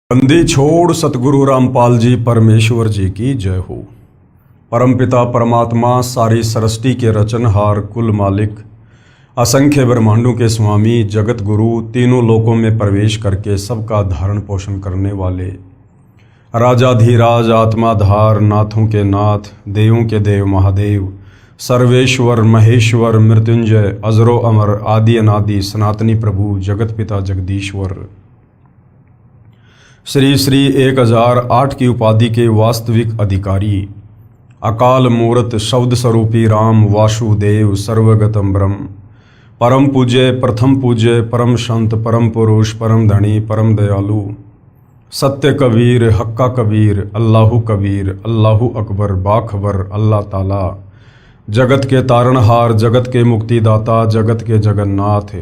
बंदी छोड़ सतगुरु रामपाल जी परमेश्वर जी की जय हो। परमपिता परमात्मा सारी सृष्टि के रचनहार कुल मालिक असंख्य ब्रह्मांडों के स्वामी जगत गुरु तीनों लोकों में प्रवेश करके सबका धारण पोषण करने वाले राजाधीराज आत्माधार नाथों के नाथ देवों के देव महादेव सर्वेश्वर महेश्वर मृत्युंजय अजरो अमर आदि अनादि सनातनी प्रभु जगत पिता जगदीश्वर श्री श्री 1008 की उपाधि के वास्तविक अधिकारी अकाल मूर्त शब्द स्वरूपी राम वासुदेव सर्वगतम ब्रह्म परम पूज्य प्रथम पूज्य परम संत परम पुरुष परम धनी परम दयालु सत्य कबीर हक्का कबीर अल्लाहु अकबर बाखबर अल्लाह ताला जगत के तारणहार जगत के मुक्तिदाता जगत के जगन्नाथ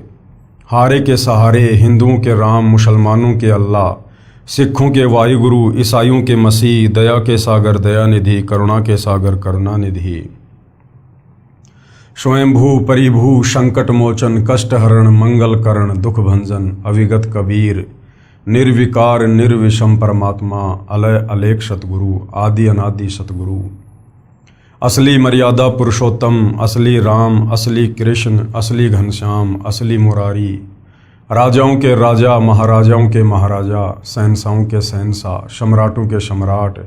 हारे के सहारे हिंदुओं के राम मुसलमानों के अल्लाह सिखों के वायुगुरु ईसाइयों के मसीह दया के सागर दयानिधि करुणा के सागर करुणानिधि स्वयंभू परिभू संकट मोचन कष्ट हरण मंगल करण दुख भंजन अविगत कबीर निर्विकार निर्विषम परमात्मा अलय अलेख सतगुरु आदि अनादि सतगुरु असली मर्यादा पुरुषोत्तम असली राम असली कृष्ण असली घनश्याम असली मुरारी राजाओं के राजा महाराजाओं के महाराजा शहंशाहों के शहंशाह सम्राटों के सम्राट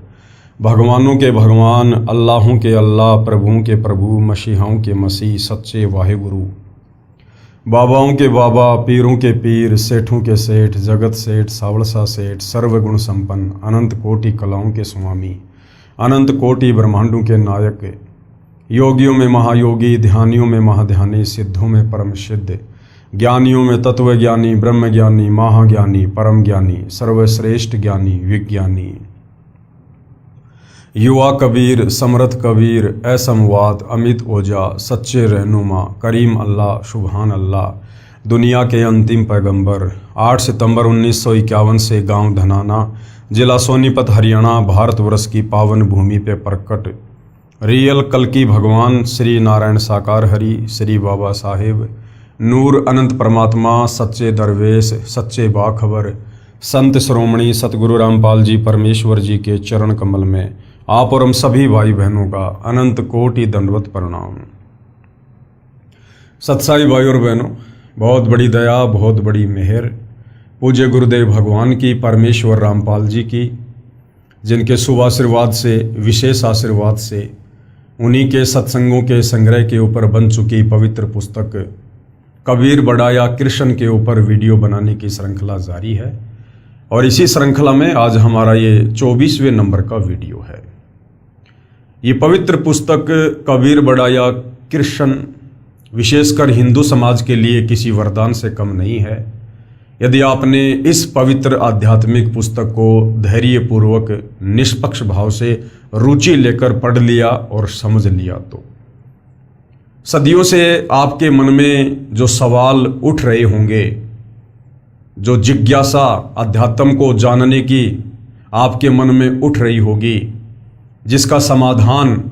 भगवानों के भगवान अल्लाहों के अल्लाह प्रभुओं के प्रभु मसीहाओं के मसीह सच्चे वाहिगुरु बाबाओं के बाबा पीरों के पीर सेठों के सेठ जगत सेठ सावड़सा सेठ सर्वगुण संपन्न अनंत कोटि कलाओं के स्वामी अनंत कोटि ब्रह्मांडों के नायक योगियों में महायोगी ध्यानियों में महाध्यानी सिद्धों में परम सिद्ध ज्ञानियों में तत्व ज्ञानी ब्रह्म ज्ञानी महाज्ञानी परम ज्ञानी सर्वश्रेष्ठ ज्ञानी विज्ञानी युवा कबीर समर्थ कबीर असमवाद अमित ओझा सच्चे रहनुमा करीम अल्लाह सुबहान अल्लाह दुनिया के अंतिम पैगंबर 8 सितंबर 1951 से गांव धनाना जिला सोनीपत हरियाणा भारतवर्ष की पावन भूमि पे प्रकट रियल कल्कि भगवान श्री नारायण साकार हरि श्री बाबा साहेब नूर अनंत परमात्मा सच्चे दरवेश सच्चे बाखबर संत श्रोमणी सतगुरु रामपाल जी परमेश्वर जी के चरण कमल में आप और हम सभी भाई बहनों का अनंत कोटि दंडवत प्रणाम। सत्साई भाई और बहनों, बहुत बड़ी दया बहुत बड़ी मेहर पूज्य गुरुदेव भगवान की परमेश्वर रामपाल जी की, जिनके शुभ आशीर्वाद से विशेष आशीर्वाद से उन्हीं के सत्संगों के संग्रह के ऊपर बन चुकी पवित्र पुस्तक कबीर बढ़ाया कृष्ण के ऊपर वीडियो बनाने की श्रृंखला जारी है और इसी श्रृंखला में आज हमारा ये 24वें नंबर का वीडियो है। ये पवित्र पुस्तक कबीर बढ़ाया कृष्ण विशेषकर हिंदू समाज के लिए किसी वरदान से कम नहीं है। यदि आपने इस पवित्र आध्यात्मिक पुस्तक को धैर्यपूर्वक निष्पक्ष भाव से रुचि लेकर पढ़ लिया और समझ लिया तो सदियों से आपके मन में जो सवाल उठ रहे होंगे, जो जिज्ञासा अध्यात्म को जानने की आपके मन में उठ रही होगी, जिसका समाधान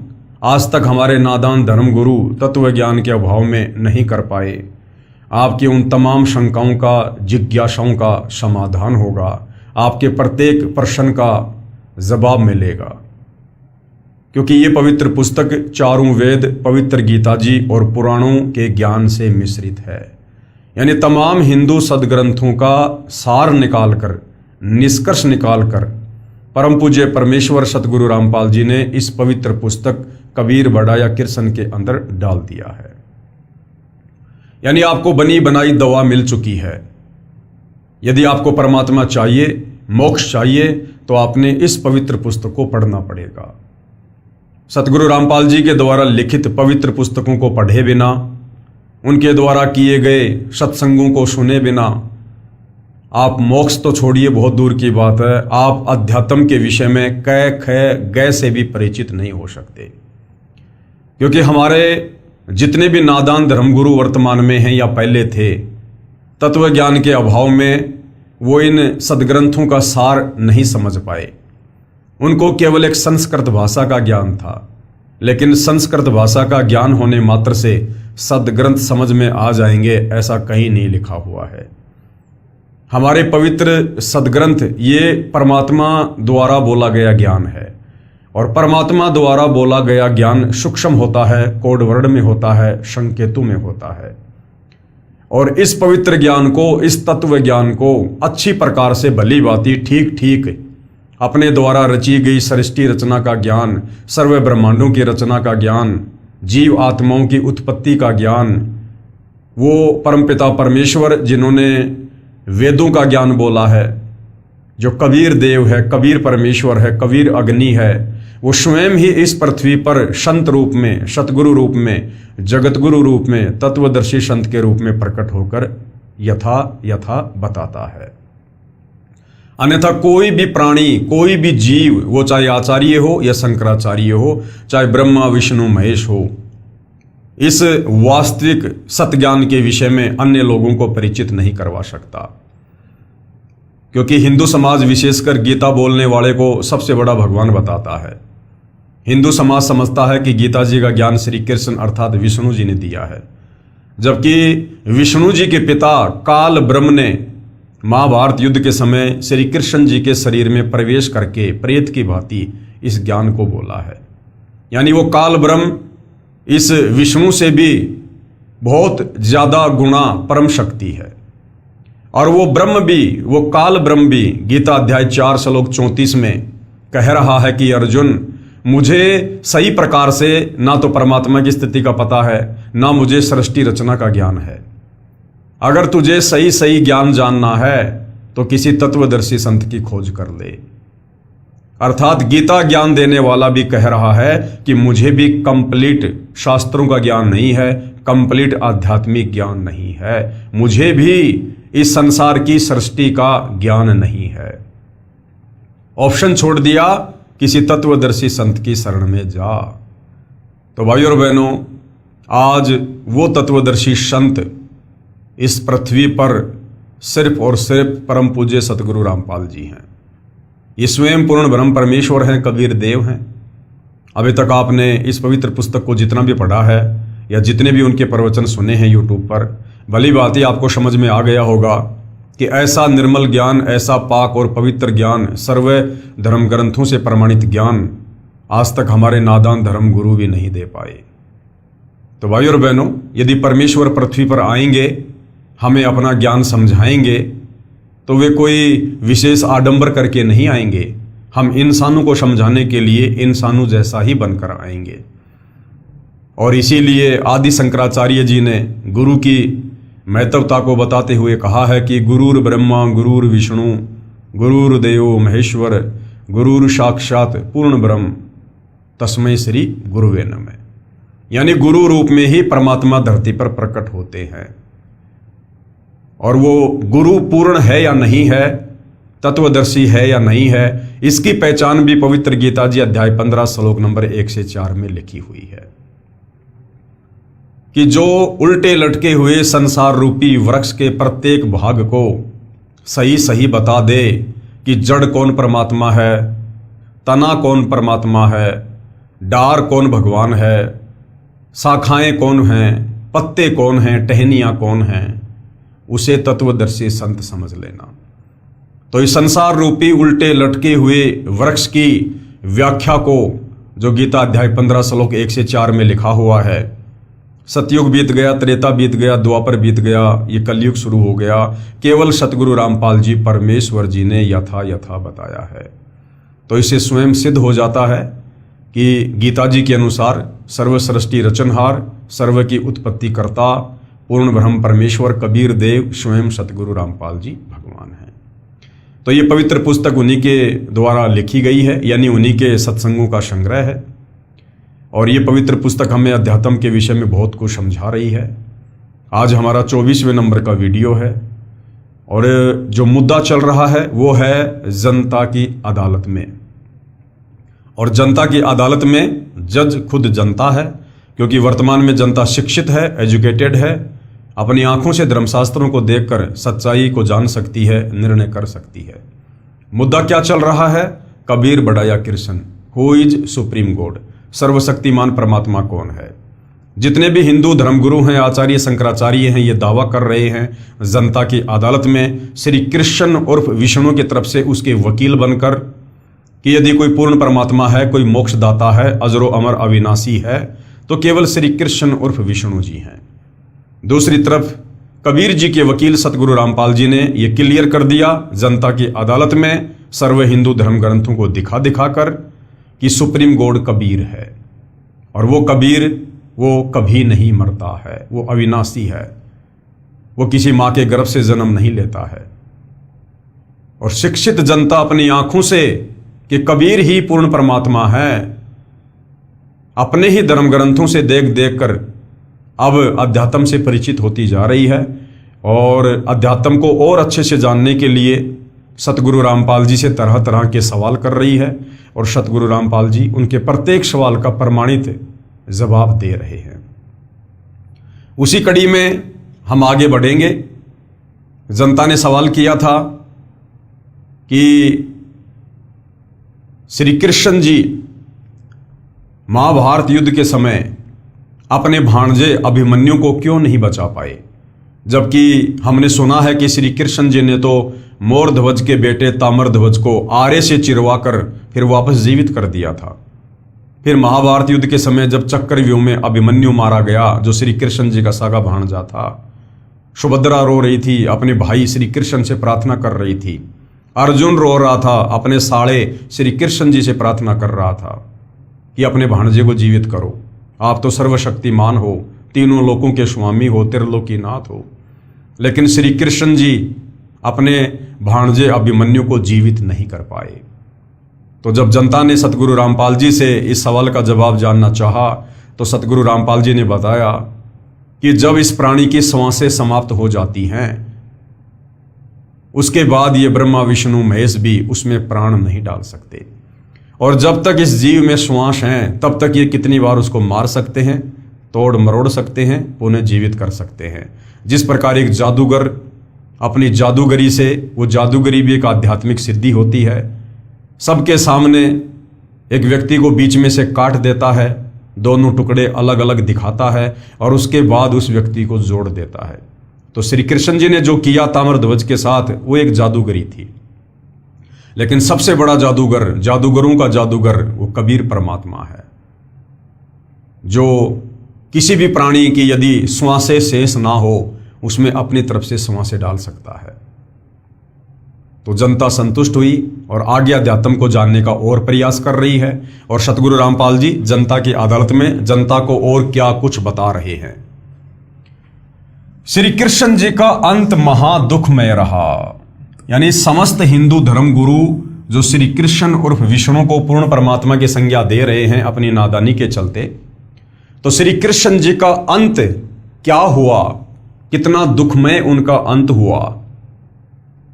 आज तक हमारे नादान धर्मगुरु तत्व ज्ञान के अभाव में नहीं कर पाए, आपकी उन तमाम शंकाओं का जिज्ञासाओं का समाधान होगा। आपके प्रत्येक प्रश्न का जवाब मिलेगा, क्योंकि ये पवित्र पुस्तक चारों वेद पवित्र गीता जी और पुराणों के ज्ञान से मिश्रित है। यानी तमाम हिंदू सदग्रंथों का सार निकालकर निष्कर्ष निकालकर परम पूज्य परमेश्वर सतगुरु रामपाल जी ने इस पवित्र पुस्तक कबीर बढ़ाया कृष्ण के अंदर डाल दिया है। यानी आपको बनी बनाई दवा मिल चुकी है। यदि आपको परमात्मा चाहिए, मोक्ष चाहिए, तो आपने इस पवित्र पुस्तक को पढ़ना पड़ेगा। सतगुरु रामपाल जी के द्वारा लिखित पवित्र पुस्तकों को पढ़े बिना, उनके द्वारा किए गए सत्संगों को सुने बिना आप मोक्ष तो छोड़िए, बहुत दूर की बात है, आप अध्यात्म के विषय में कै ख गै से भी परिचित नहीं हो सकते। क्योंकि हमारे जितने भी नादान धर्मगुरु वर्तमान में हैं या पहले थे, तत्व ज्ञान के अभाव में वो इन सदग्रंथों का सार नहीं समझ पाए। उनको केवल एक संस्कृत भाषा का ज्ञान था, लेकिन संस्कृत भाषा का ज्ञान होने मात्र से सदग्रंथ समझ में आ जाएंगे ऐसा कहीं नहीं लिखा हुआ है। हमारे पवित्र सदग्रंथ ये परमात्मा द्वारा बोला गया ज्ञान है, और परमात्मा द्वारा बोला गया ज्ञान सूक्ष्म होता है, कोड वर्ड में होता है, संकेतु में होता है। और इस पवित्र ज्ञान को, इस तत्व ज्ञान को अच्छी प्रकार से भली भांति ठीक ठीक अपने द्वारा रची गई सृष्टि रचना का ज्ञान, सर्व ब्रह्मांडों की रचना का ज्ञान, जीव आत्माओं की उत्पत्ति का ज्ञान, वो परमपिता परमेश्वर जिन्होंने वेदों का ज्ञान बोला है, जो कबीर देव है, कबीर परमेश्वर है, कबीर अग्नि है, वो स्वयं ही इस पृथ्वी पर संत रूप में, सतगुरु रूप में, जगतगुरु रूप में, तत्वदर्शी संत के रूप में प्रकट होकर यथा बताता है। अन्यथा कोई भी प्राणी, कोई भी जीव, वो चाहे आचार्य हो या शंकराचार्य हो, चाहे ब्रह्मा विष्णु महेश हो, इस वास्तविक सत्य ज्ञान के विषय में अन्य लोगों को परिचित नहीं करवा सकता। क्योंकि हिंदू समाज विशेषकर गीता बोलने वाले को सबसे बड़ा भगवान बताता है। हिंदू समाज समझता है कि गीता जी का ज्ञान श्री कृष्ण अर्थात विष्णु जी ने दिया है, जबकि विष्णु जी के पिता काल ब्रह्म ने महाभारत युद्ध के समय श्री कृष्ण जी के शरीर में प्रवेश करके प्रेत की भांति इस ज्ञान को बोला है। यानी वो काल ब्रह्म इस विष्णु से भी बहुत ज्यादा गुणा परम शक्ति है, और वो ब्रह्म भी, वो काल ब्रह्म भी गीता अध्याय 4 श्लोक 34 में कह रहा है कि अर्जुन, मुझे सही प्रकार से ना तो परमात्मा की स्थिति का पता है, ना मुझे सृष्टि रचना का ज्ञान है। अगर तुझे सही सही ज्ञान जानना है तो किसी तत्वदर्शी संत की खोज कर ले। अर्थात गीता ज्ञान देने वाला भी कह रहा है कि मुझे भी कंप्लीट शास्त्रों का ज्ञान नहीं है, कंप्लीट आध्यात्मिक ज्ञान नहीं है, मुझे भी इस संसार की सृष्टि का ज्ञान नहीं है। ऑप्शन छोड़ दिया, किसी तत्वदर्शी संत की शरण में जा। तो भाइयों और बहनों, आज वो तत्वदर्शी संत इस पृथ्वी पर सिर्फ और सिर्फ परम पूज्य सतगुरु रामपाल जी हैं। ये स्वयं पूर्ण ब्रह्म परमेश्वर हैं, कबीर देव हैं। अभी तक आपने इस पवित्र पुस्तक को जितना भी पढ़ा है या जितने भी उनके प्रवचन सुने हैं यूट्यूब पर, भली बात ही आपको समझ में आ गया होगा कि ऐसा निर्मल ज्ञान, ऐसा पाक और पवित्र ज्ञान, सर्व धर्म ग्रंथों से प्रमाणित ज्ञान आज तक हमारे नादान धर्म गुरु भी नहीं दे पाए। तो भाइयों और बहनों, यदि परमेश्वर पृथ्वी पर आएंगे, हमें अपना ज्ञान समझाएंगे, तो वे कोई विशेष आडंबर करके नहीं आएंगे। हम इंसानों को समझाने के लिए इंसानों जैसा ही बनकर आएंगे। और इसीलिए आदि शंकराचार्य जी ने गुरु की महत्वता को बताते हुए कहा है कि गुरुर ब्रह्मा गुरुर विष्णु गुरुर्देवो महेश्वर गुरुर साक्षात पूर्ण ब्रह्म तस्मै श्री गुरुवे नमः। यानी गुरु रूप में ही परमात्मा धरती पर प्रकट होते हैं। और वो गुरु पूर्ण है या नहीं है, तत्वदर्शी है या नहीं है, इसकी पहचान भी पवित्र गीता जी अध्याय 15 श्लोक नंबर 1 से 4 में लिखी हुई है कि जो उल्टे लटके हुए संसार रूपी वृक्ष के प्रत्येक भाग को सही सही बता दे कि जड़ कौन परमात्मा है, तना कौन परमात्मा है, डार कौन भगवान है, शाखाएं कौन हैं, पत्ते कौन हैं, टहनियां कौन हैं, उसे तत्वदर्शी संत समझ लेना। तो इस संसार रूपी उल्टे लटके हुए वृक्ष की व्याख्या को जो गीता अध्याय 15 श्लोक 1 से 4 में लिखा हुआ है, सतयुग बीत गया, त्रेता बीत गया, द्वापर बीत गया, ये कलयुग शुरू हो गया, केवल सतगुरु रामपाल जी परमेश्वर जी ने यथा बताया है। तो इससे स्वयं सिद्ध हो जाता है कि गीता जी के अनुसार सर्व सृष्टि रचनहार, सर्व की उत्पत्ति करता पूर्ण ब्रह्म परमेश्वर कबीर देव स्वयं सतगुरु रामपाल जी भगवान हैं। तो ये पवित्र पुस्तक उन्हीं के द्वारा लिखी गई है, यानी उन्हीं के सत्संगों का संग्रह है। और ये पवित्र पुस्तक हमें अध्यात्म के विषय में बहुत कुछ समझा रही है। आज हमारा 24वें नंबर का वीडियो है और जो मुद्दा चल रहा है वो है जनता की अदालत में। और जनता की अदालत में जज खुद जनता है, क्योंकि वर्तमान में जनता शिक्षित है, एजुकेटेड है, अपनी आंखों से धर्मशास्त्रों को देखकर सच्चाई को जान सकती है, निर्णय कर सकती है। मुद्दा क्या चल रहा है? कबीर बढ़ाया Krishna, who is supreme God, सर्वशक्तिमान परमात्मा कौन है। जितने भी हिंदू धर्मगुरु हैं, आचार्य शंकराचार्य हैं, ये दावा कर रहे हैं जनता की अदालत में श्री कृष्ण उर्फ विष्णु की तरफ से उसके वकील बनकर कि यदि कोई पूर्ण परमात्मा है, कोई मोक्षदाता है, अजरो अमर अविनाशी है, तो केवल श्री कृष्ण उर्फ विष्णु जी हैं। दूसरी तरफ कबीर जी के वकील सतगुरु रामपाल जी ने यह क्लियर कर दिया जनता की अदालत में सर्व हिंदू धर्म ग्रंथों को दिखा दिखाकर कि सुप्रीम गॉड कबीर है, और वो कबीर वो कभी नहीं मरता है, वो अविनाशी है, वो किसी मां के गर्भ से जन्म नहीं लेता है। और शिक्षित जनता अपनी आंखों से कि कबीर ही पूर्ण परमात्मा है, अपने ही धर्म ग्रंथों से देख देख कर अब अध्यात्म से परिचित होती जा रही है, और अध्यात्म को और अच्छे से जानने के लिए सतगुरु रामपाल जी से तरह तरह के सवाल कर रही है, और सतगुरु रामपाल जी उनके प्रत्येक सवाल का प्रमाणित जवाब दे रहे हैं। उसी कड़ी में हम आगे बढ़ेंगे। जनता ने सवाल किया था कि श्री कृष्ण जी महाभारत युद्ध के समय अपने भांजे अभिमन्यु को क्यों नहीं बचा पाए, जबकि हमने सुना है कि श्री कृष्ण जी ने तो मोरध्वज के बेटे ताम्रध्वज को आरे से चिरवाकर फिर वापस जीवित कर दिया था। फिर महाभारत युद्ध के समय जब चक्रव्यूह में अभिमन्यु मारा गया, जो श्री कृष्ण जी का सगा भांजा था, सुभद्रा रो रही थी, अपने भाई श्री कृष्ण से प्रार्थना कर रही थी, अर्जुन रो रहा था, अपने साले श्री कृष्ण जी से प्रार्थना कर रहा था कि अपने भांजे को जीवित करो, आप तो सर्वशक्तिमान हो, तीनों लोकों के स्वामी हो, त्रिलोकीनाथ हो। लेकिन श्री कृष्ण जी अपने भांजे अभिमन्यु को जीवित नहीं कर पाए। तो जब जनता ने सतगुरु रामपाल जी से इस सवाल का जवाब जानना चाहा, तो सतगुरु रामपाल जी ने बताया कि जब इस प्राणी की श्वासें समाप्त हो जाती हैं, उसके बाद ये ब्रह्मा विष्णु महेश भी उसमें प्राण नहीं डाल सकते, और जब तक इस जीव में श्वास हैं तब तक ये कितनी बार उसको मार सकते हैं, तोड़ मरोड़ सकते हैं, पुनः जीवित कर सकते हैं। जिस प्रकार एक जादूगर अपनी जादूगरी से, वो जादूगरी भी एक आध्यात्मिक सिद्धि होती है, सबके सामने एक व्यक्ति को बीच में से काट देता है, दोनों टुकड़े अलग अलग दिखाता है, और उसके बाद उस व्यक्ति को जोड़ देता है। तो श्री कृष्ण जी ने जो किया ताम्रध्वज के साथ, वो एक जादूगरी थी। लेकिन सबसे बड़ा जादूगर, जादूगरों का जादूगर, वो कबीर परमात्मा है, जो किसी भी प्राणी की यदि श्वासें शेष ना हो, उसमें अपनी तरफ से श्वासें डाल सकता है। तो जनता संतुष्ट हुई और आगे अध्यात्म को जानने का और प्रयास कर रही है, और सतगुरु रामपाल जी जनता की अदालत में जनता को और क्या कुछ बता रहे हैं। श्री कृष्ण जी का अंत महादुखमय रहा, यानी समस्त हिंदू धर्म गुरु जो श्री कृष्ण उर्फ विष्णु को पूर्ण परमात्मा की संज्ञा दे रहे हैं अपनी नादानी के चलते, तो श्री कृष्ण जी का अंत क्या हुआ, कितना दुखमय उनका अंत हुआ,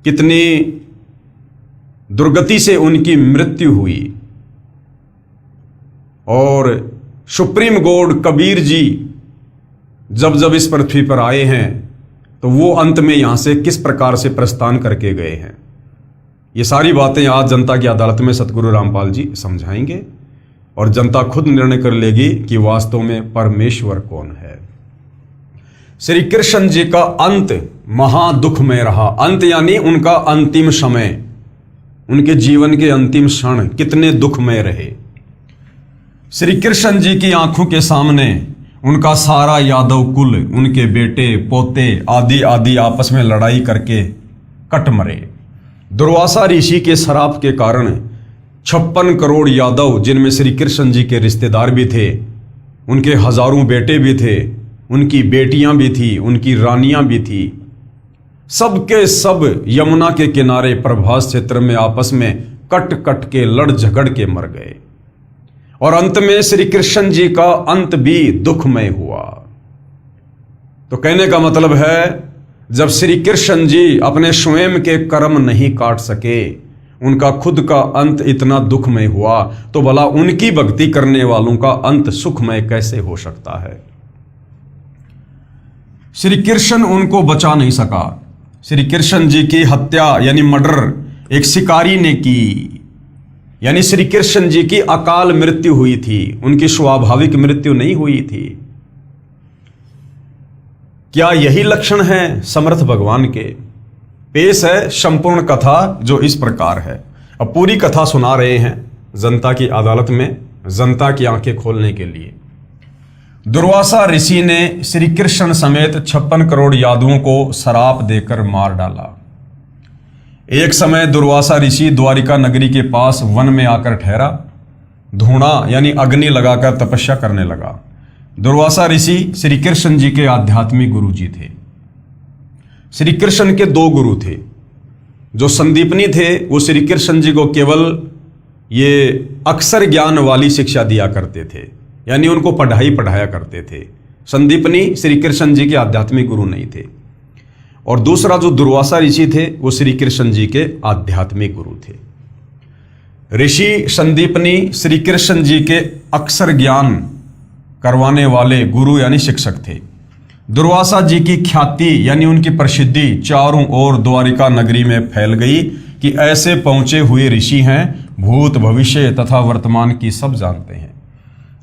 कितनी दुर्गति से उनकी मृत्यु हुई। और सुप्रीम गॉड कबीर जी जब जब इस पृथ्वी पर आए हैं, तो वो अंत में यहां से किस प्रकार से प्रस्थान करके गए हैं, ये सारी बातें आज जनता की अदालत में सतगुरु रामपाल जी समझाएंगे, और जनता खुद निर्णय कर लेगी कि वास्तव में परमेश्वर कौन है। श्री कृष्ण जी का अंत महादुखमय रहा। अंत यानी उनका अंतिम समय, उनके जीवन के अंतिम क्षण कितने दुखमय रहे। श्री कृष्ण जी की आंखों के सामने उनका सारा यादव कुल, उनके बेटे पोते आदि आदि आपस में लड़ाई करके कट मरे। दुर्वासा ऋषि के श्राप के कारण 56 करोड़ यादव, जिनमें श्री कृष्ण जी के रिश्तेदार भी थे, उनके हजारों बेटे भी थे, उनकी बेटियां भी थी, उनकी रानियां भी थी, सबके सब यमुना के किनारे प्रभास क्षेत्र में आपस में कट कट के लड़ झगड़ के मर गए। और अंत में श्री कृष्ण जी का अंत भी दुखमय हुआ। तो कहने का मतलब है, जब श्री कृष्ण जी अपने स्वयं के कर्म नहीं काट सके, उनका खुद का अंत इतना दुखमय हुआ, तो भला उनकी भक्ति करने वालों का अंत सुखमय कैसे हो सकता है। श्री कृष्ण उनको बचा नहीं सका। श्री कृष्ण जी की हत्या यानी मर्डर एक शिकारी ने की, यानी श्री कृष्ण जी की अकाल मृत्यु हुई थी, उनकी स्वाभाविक मृत्यु नहीं हुई थी। क्या यही लक्षण है समर्थ भगवान के? पेश है संपूर्ण कथा जो इस प्रकार है। अब पूरी कथा सुना रहे हैं जनता की अदालत में, जनता की आंखें खोलने के लिए। दुर्वासा ऋषि ने श्री कृष्ण समेत 56 करोड़ यादवों को श्राप देकर मार डाला। एक समय दुर्वासा ऋषि द्वारिका नगरी के पास वन में आकर ठहरा। धूणा यानी अग्नि लगाकर तपस्या करने लगा। दुर्वासा ऋषि श्री कृष्ण जी के आध्यात्मिक गुरु जी थे। श्री कृष्ण के 2 गुरु थे। जो संदीपनी थे वो श्री कृष्ण जी को केवल ये अक्षर ज्ञान वाली शिक्षा दिया करते थे, यानी उनको पढ़ाया करते थे। संदीपनी श्री कृष्ण जी के आध्यात्मिक गुरु नहीं थे। और दूसरा जो दुर्वासा ऋषि थे वो श्री कृष्ण जी के आध्यात्मिक गुरु थे। ऋषि संदीपनी श्री कृष्ण जी के अक्षर ज्ञान करवाने वाले गुरु यानी शिक्षक थे। दुर्वासा जी की ख्याति यानी उनकी प्रसिद्धि चारों ओर द्वारिका नगरी में फैल गई कि ऐसे पहुंचे हुए ऋषि हैं, भूत भविष्य तथा वर्तमान की सब जानते हैं।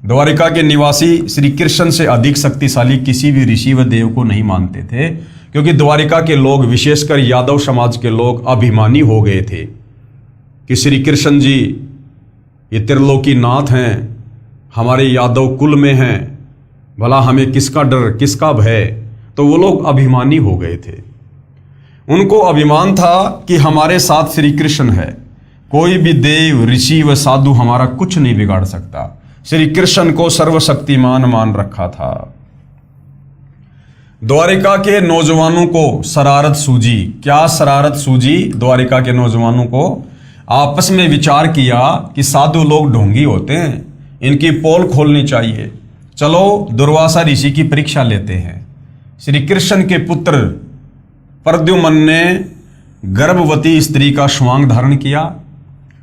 द्वारिका के निवासी श्री कृष्ण से अधिक शक्तिशाली किसी भी ऋषि व देव को नहीं मानते थे, क्योंकि द्वारिका के लोग, विशेषकर यादव समाज के लोग, अभिमानी हो गए थे कि श्री कृष्ण जी ये त्रिलोकी नाथ हैं, हमारे यादव कुल में हैं, भला हमें किसका डर किसका भय। तो वो लोग अभिमानी हो गए थे। उनको अभिमान था कि हमारे साथ श्री कृष्ण है, कोई भी देव ऋषि व साधु हमारा कुछ नहीं बिगाड़ सकता। श्री कृष्ण को सर्वशक्तिमान मान रखा था। द्वारिका के नौजवानों को शरारत सूझी। क्या शरारत सूझी? द्वारिका के नौजवानों को आपस में विचार किया कि साधु लोग ढोंगी होते हैं, इनकी पोल खोलनी चाहिए। चलो दुर्वासा ऋषि की परीक्षा लेते हैं। श्री कृष्ण के पुत्र प्रद्युम्न ने गर्भवती स्त्री का श्वांग धारण किया,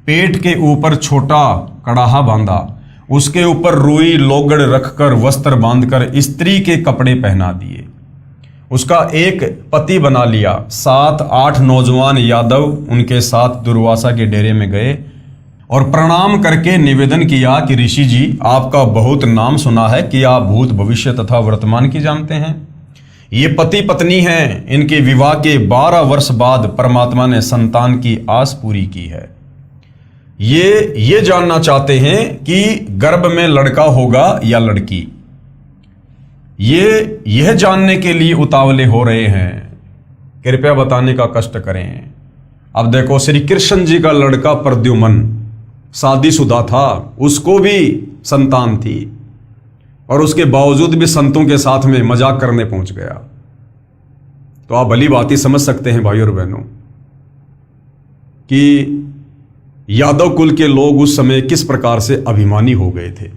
पेट के ऊपर छोटा कड़ाहा बांधा, उसके ऊपर रुई लोगड़ रखकर वस्त्र बांधकर स्त्री के कपड़े पहना दिए, उसका एक पति बना लिया। 7-8 नौजवान यादव उनके साथ दुर्वासा के डेरे में गए और प्रणाम करके निवेदन किया कि ऋषि जी, आपका बहुत नाम सुना है कि आप भूत भविष्य तथा वर्तमान की जानते हैं। ये पति पत्नी हैं, इनके विवाह के 12 वर्ष बाद परमात्मा ने संतान की आस पूरी की है। ये जानना चाहते हैं कि गर्भ में लड़का होगा या लड़की। यह जानने के लिए उतावले हो रहे हैं, कृपया बताने का कष्ट करें। अब देखो, श्री कृष्ण जी का लड़का प्रद्युम्न शादीशुदा था, उसको भी संतान थी, और उसके बावजूद भी संतों के साथ में मजाक करने पहुंच गया। तो आप भली बात ही समझ सकते हैं भाइयों और बहनों कि यादव कुल के लोग उस समय किस प्रकार से अभिमानी हो गए थे।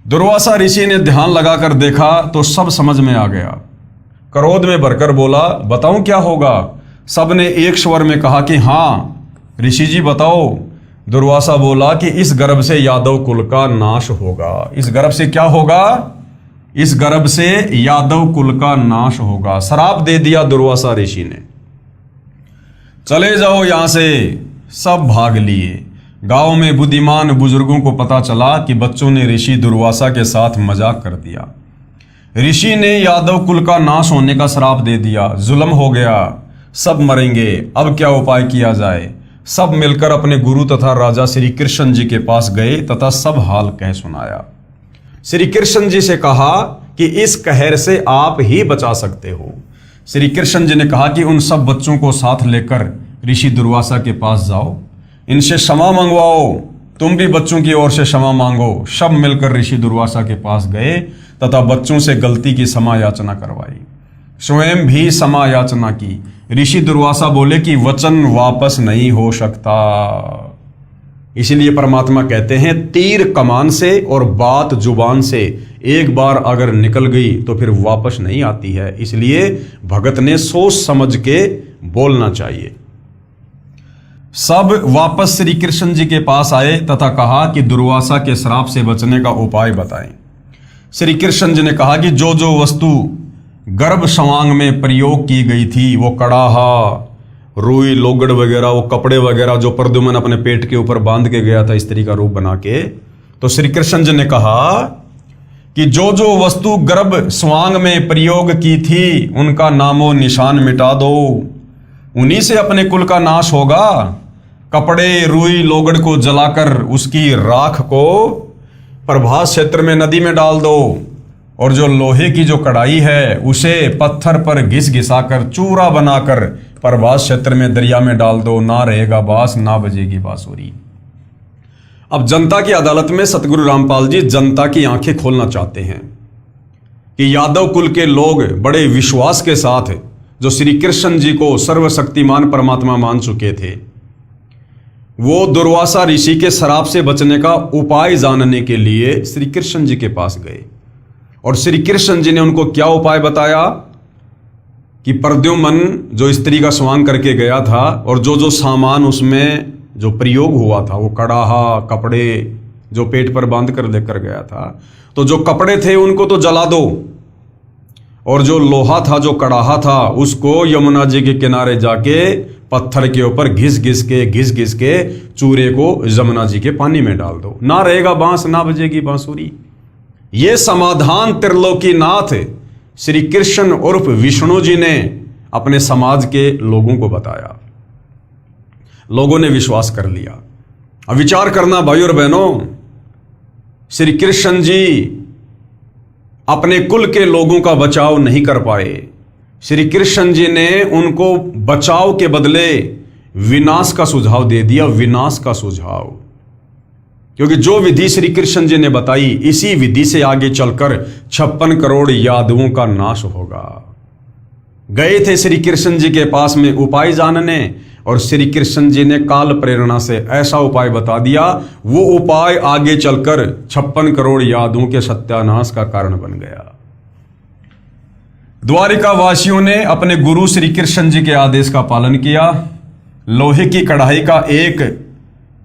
दुर्वासा ऋषि ने ध्यान लगाकर देखा तो सब समझ में आ गया। क्रोध में भरकर बोला, बताऊं क्या होगा? सबने एक स्वर में कहा कि हाँ ऋषि जी बताओ। दुर्वासा बोला कि इस गर्भ से यादव कुल का नाश होगा। इस गर्भ से क्या होगा? इस गर्भ से यादव कुल का नाश होगा। श्राप दे दिया दुर्वासा ऋषि ने। चले जाओ यहां से। सब भाग लिए। गांव में बुद्धिमान बुजुर्गों को पता चला कि बच्चों ने ऋषि दुर्वासा के साथ मजाक कर दिया। ऋषि ने यादव कुल का नाश होने का श्राप दे दिया। जुल्म हो गया, सब मरेंगे। अब क्या उपाय किया जाए? सब मिलकर अपने गुरु तथा राजा श्री कृष्ण जी के पास गए तथा सब हाल कह सुनाया। श्री कृष्ण जी से कहा कि इस कहर से आप ही बचा सकते हो। श्री कृष्ण जी ने कहा कि उन सब बच्चों को साथ लेकर ऋषि दुर्वासा के पास जाओ, इनसे क्षमा मंगवाओ, तुम भी बच्चों की ओर से क्षमा मांगो। सब मिलकर ऋषि दुर्वासा के पास गए तथा बच्चों से गलती की क्षमा याचना करवाई, स्वयं भी क्षमा याचना की। ऋषि दुर्वासा बोले कि वचन वापस नहीं हो सकता। इसलिए परमात्मा कहते हैं तीर कमान से और बात जुबान से एक बार अगर निकल गई तो फिर वापस नहीं आती है। इसलिए भगत ने सोच समझ के बोलना चाहिए। सब वापस श्री कृष्ण जी के पास आए तथा कहा कि दुर्वासा के श्राप से बचने का उपाय बताएं। श्री कृष्ण जी ने कहा कि जो जो वस्तु गर्भ संवांग में प्रयोग की गई थी, वो कड़ाहा, रुई लोगड़ वगैरह, वो कपड़े वगैरह जो प्रद्युम्न अपने पेट के ऊपर बांध के गया था स्त्री का रूप बना के, तो श्री कृष्ण जी ने कहा कि जो जो वस्तु गर्भ स्वांग में प्रयोग की थी उनका नामो निशान मिटा दो, उन्हीं से अपने कुल का नाश होगा। कपड़े रुई लोगड़ को जलाकर उसकी राख को प्रभास क्षेत्र में नदी में डाल दो, और जो लोहे की जो कढ़ाई है उसे पत्थर पर घिस घिसाकर चूरा बनाकर प्रभास क्षेत्र में दरिया में डाल दो, ना रहेगा बांस ना बजेगी बांसुरी। अब जनता की अदालत में सतगुरु रामपाल जी जनता की आंखें खोलना चाहते हैं कि यादव कुल के लोग बड़े विश्वास के साथ जो श्री कृष्ण जी को सर्वशक्तिमान परमात्मा मान चुके थे, वो दुर्वासा ऋषि के श्राप से बचने का उपाय जानने के लिए श्री कृष्ण जी के पास गए। और श्री कृष्ण जी ने उनको क्या उपाय बताया कि प्रद्युम्न जो स्त्री का स्वांग करके गया था और जो जो सामान उसमें जो प्रयोग हुआ था, वो कड़ाहा कपड़े जो पेट पर बांध कर लेकर गया था, तो जो कपड़े थे उनको तो जला दो, और जो लोहा था जो कड़ाहा था उसको यमुना जी के किनारे जाके पत्थर के ऊपर घिस घिस के चूरे को यमुना जी के पानी में डाल दो, ना रहेगा बांस ना बजेगी बांसुरी। ये समाधान त्रिलोकीनाथ श्री कृष्ण उर्फ विष्णु जी ने अपने समाज के लोगों को बताया। लोगों ने विश्वास कर लिया। अब विचार करना भाई और बहनों, श्री कृष्ण जी अपने कुल के लोगों का बचाव नहीं कर पाए। श्री कृष्ण जी ने उनको बचाव के बदले विनाश का सुझाव दे दिया, विनाश का सुझाव। क्योंकि जो विधि श्री कृष्ण जी ने बताई, इसी विधि से आगे चलकर 56 करोड़ यादवों का नाश होगा। गए थे श्री कृष्ण जी के पास में उपाय जानने, और श्री कृष्ण जी ने काल प्रेरणा से ऐसा उपाय बता दिया, वो उपाय आगे चलकर 56 करोड़ यादवों के सत्यानाश का कारण बन गया। द्वारिका वासियों ने अपने गुरु श्री कृष्ण जी के आदेश का पालन किया। लोहे की कढ़ाई का एक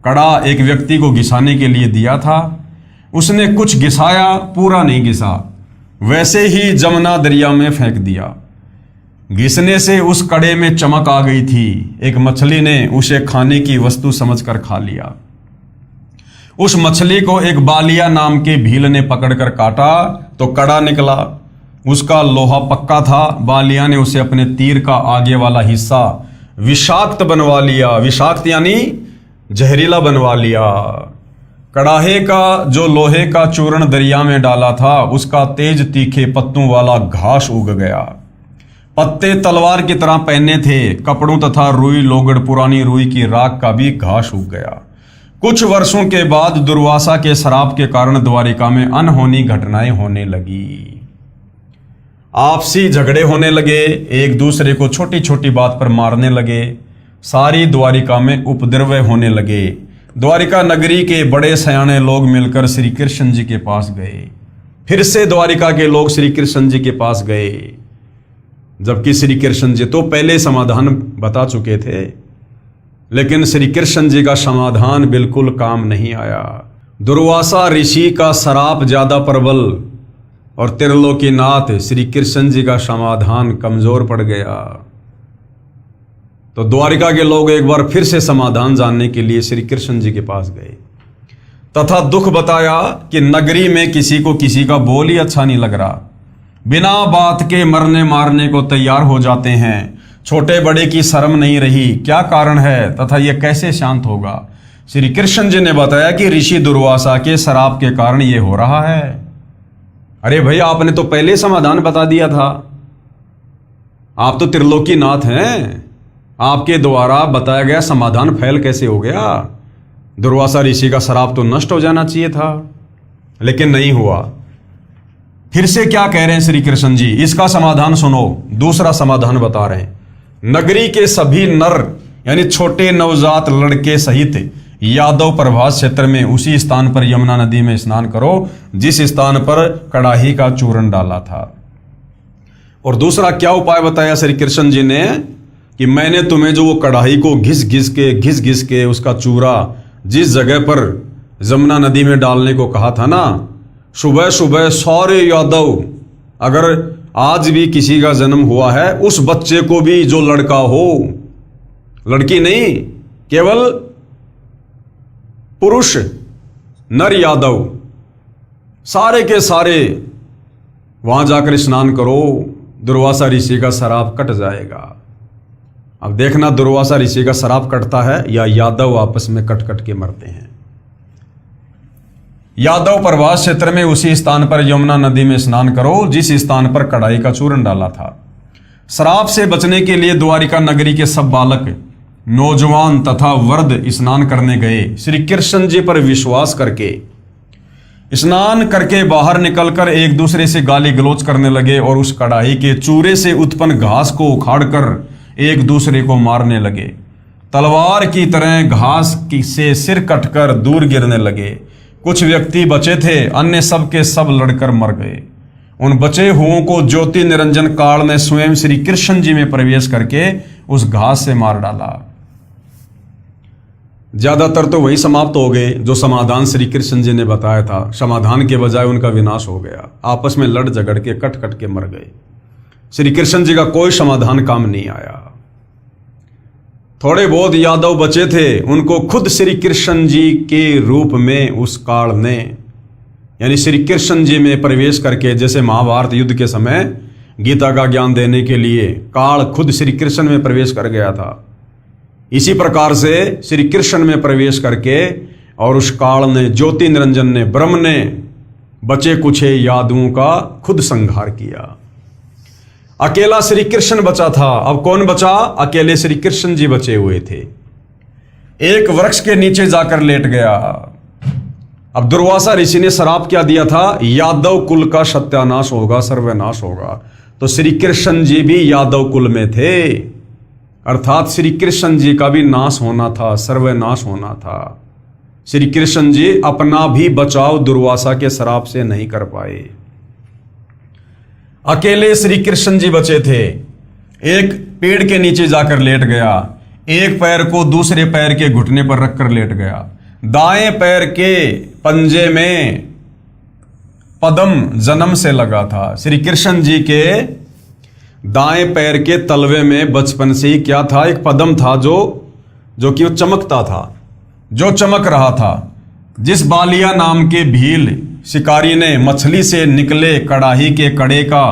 कड़ा एक व्यक्ति को घिसाने के लिए दिया था, उसने कुछ घिसाया, पूरा नहीं घिसा, वैसे ही जमुना दरिया में फेंक दिया। घिसने से उस कड़े में चमक आ गई थी। एक मछली ने उसे खाने की वस्तु समझकर खा लिया। उस मछली को एक बालिया नाम के भील ने पकड़कर काटा तो कड़ा निकला। उसका लोहा पक्का था। बालिया ने उसे अपने तीर का आगे वाला हिस्सा विषाक्त बनवा लिया। विषाक्त यानी जहरीला बनवा लिया। कड़ाहे का जो लोहे का चूर्ण दरिया में डाला था, उसका तेज तीखे पत्तों वाला घास उग गया। पत्ते तलवार की तरह पहने थे। कपड़ों तथा रुई लोगड़ पुरानी रुई की राख का भी घास उग गया। कुछ वर्षों के बाद दुर्वासा के श्राप के कारण द्वारिका में अनहोनी घटनाएं होने लगी। आपसी झगड़े होने लगे, एक दूसरे को छोटी छोटी बात पर मारने लगे। सारी द्वारिका में उपद्रव होने लगे। द्वारिका नगरी के बड़े सयाने लोग मिलकर श्री कृष्ण जी के पास गए। फिर से द्वारिका के लोग श्री कृष्ण जी के पास गए, जबकि श्री कृष्ण जी तो पहले समाधान बता चुके थे, लेकिन श्री कृष्ण जी का समाधान बिल्कुल काम नहीं आया। दुर्वासा ऋषि का श्राप ज्यादा प्रबल और त्रिलोकीनाथ श्री कृष्ण जी का समाधान कमजोर पड़ गया। तो द्वारिका के लोग एक बार फिर से समाधान जानने के लिए श्री कृष्ण जी के पास गए तथा दुख बताया कि नगरी में किसी को किसी का बोल ही अच्छा नहीं लग रहा। बिना बात के मरने मारने को तैयार हो जाते हैं। छोटे बड़े की शर्म नहीं रही। क्या कारण है तथा यह कैसे शांत होगा? श्री कृष्ण जी ने बताया कि ऋषि दुर्वासा के श्राप के कारण यह हो रहा है। अरे भाई, आपने तो पहले समाधान बता दिया था। आप तो त्रिलोकीनाथ हैं, आपके द्वारा बताया गया समाधान फैल कैसे हो गया? दुर्वासा ऋषि का श्राप तो नष्ट हो जाना चाहिए था, लेकिन नहीं हुआ। फिर से क्या कह रहे हैं श्री कृष्ण जी, इसका समाधान सुनो। दूसरा समाधान बता रहे हैं, नगरी के सभी नर यानी छोटे नवजात लड़के सहित यादव प्रभास क्षेत्र में उसी स्थान पर यमुना नदी में स्नान करो जिस स्थान पर कड़ाही का चूर्ण डाला था। और दूसरा क्या उपाय बताया श्री कृष्ण जी ने कि मैंने तुम्हें जो वो कड़ाही को घिस घिस के उसका चूरा जिस जगह पर यमुना नदी में डालने को कहा था ना, सुबह सुबह सारे यादव, अगर आज भी किसी का जन्म हुआ है, उस बच्चे को भी जो लड़का हो, लड़की नहीं, केवल पुरुष नर यादव, सारे के सारे वहां जाकर स्नान करो, दुर्वासा ऋषि का श्राप कट जाएगा। अब देखना दुर्वासा ऋषि का श्राप कटता है या यादव आपस में कट कट के मरते हैं। यादव प्रभास क्षेत्र में उसी स्थान पर यमुना नदी में स्नान करो जिस स्थान पर कड़ाई का चूर्ण डाला था। श्राप से बचने के लिए द्वारिका नगरी के सब बालक, नौजवान तथा वृद्ध स्नान करने गए। श्री कृष्ण जी पर विश्वास करके स्नान करके बाहर निकलकर एक दूसरे से गाली गलौज करने लगे और उस कड़ाही के चूरे से उत्पन्न घास को उखाड़कर एक दूसरे को मारने लगे। तलवार की तरह घास से सिर कटकर दूर गिरने लगे। कुछ व्यक्ति बचे थे, अन्य सब के सब लड़कर मर गए। उन बचे हुओं को ज्योति निरंजन काल ने स्वयं श्री कृष्ण जी में प्रवेश करके उस घास से मार डाला। ज्यादातर तो वही समाप्त हो गए जो समाधान श्री कृष्ण जी ने बताया था। समाधान के बजाय उनका विनाश हो गया, आपस में लड़ झगड़ के कट कट के मर गए। श्री कृष्ण जी का कोई समाधान काम नहीं आया। थोड़े बहुत यादव बचे थे, उनको खुद श्री कृष्ण जी के रूप में उस काल ने, यानी श्री कृष्ण जी में प्रवेश करके, जैसे महाभारत युद्ध के समय गीता का ज्ञान देने के लिए काल खुद श्री कृष्ण में प्रवेश कर गया था, इसी प्रकार से श्री कृष्ण में प्रवेश करके और उस काल ने, ज्योति निरंजन ने, ब्रह्म ने बचे कुछ यादवों का खुद संहार किया। अकेला श्री कृष्ण बचा था। अब कौन बचा? अकेले श्री कृष्ण जी बचे हुए थे। एक वृक्ष के नीचे जाकर लेट गया। अब दुर्वासा ऋषि ने श्राप क्या दिया था? यादव कुल का सत्यानाश होगा, सर्वनाश होगा। तो श्री कृष्ण जी भी यादव कुल में थे, अर्थात श्री कृष्ण जी का भी नाश होना था, सर्वनाश होना था। श्री कृष्ण जी अपना भी बचाव दुर्वासा के श्राप से नहीं कर पाए। अकेले श्री कृष्ण जी बचे थे। एक पेड़ के नीचे जाकर लेट गया, एक पैर को दूसरे पैर के घुटने पर रखकर लेट गया। दाएं पैर के पंजे में पद्म जन्म से लगा था। श्री कृष्ण जी के दाएं पैर के तलवे में बचपन से ही क्या था? एक पद्म था जो कि वो चमकता था, जो चमक रहा था। जिस बालिया नाम के भील शिकारी ने मछली से निकले कड़ाही के कड़े का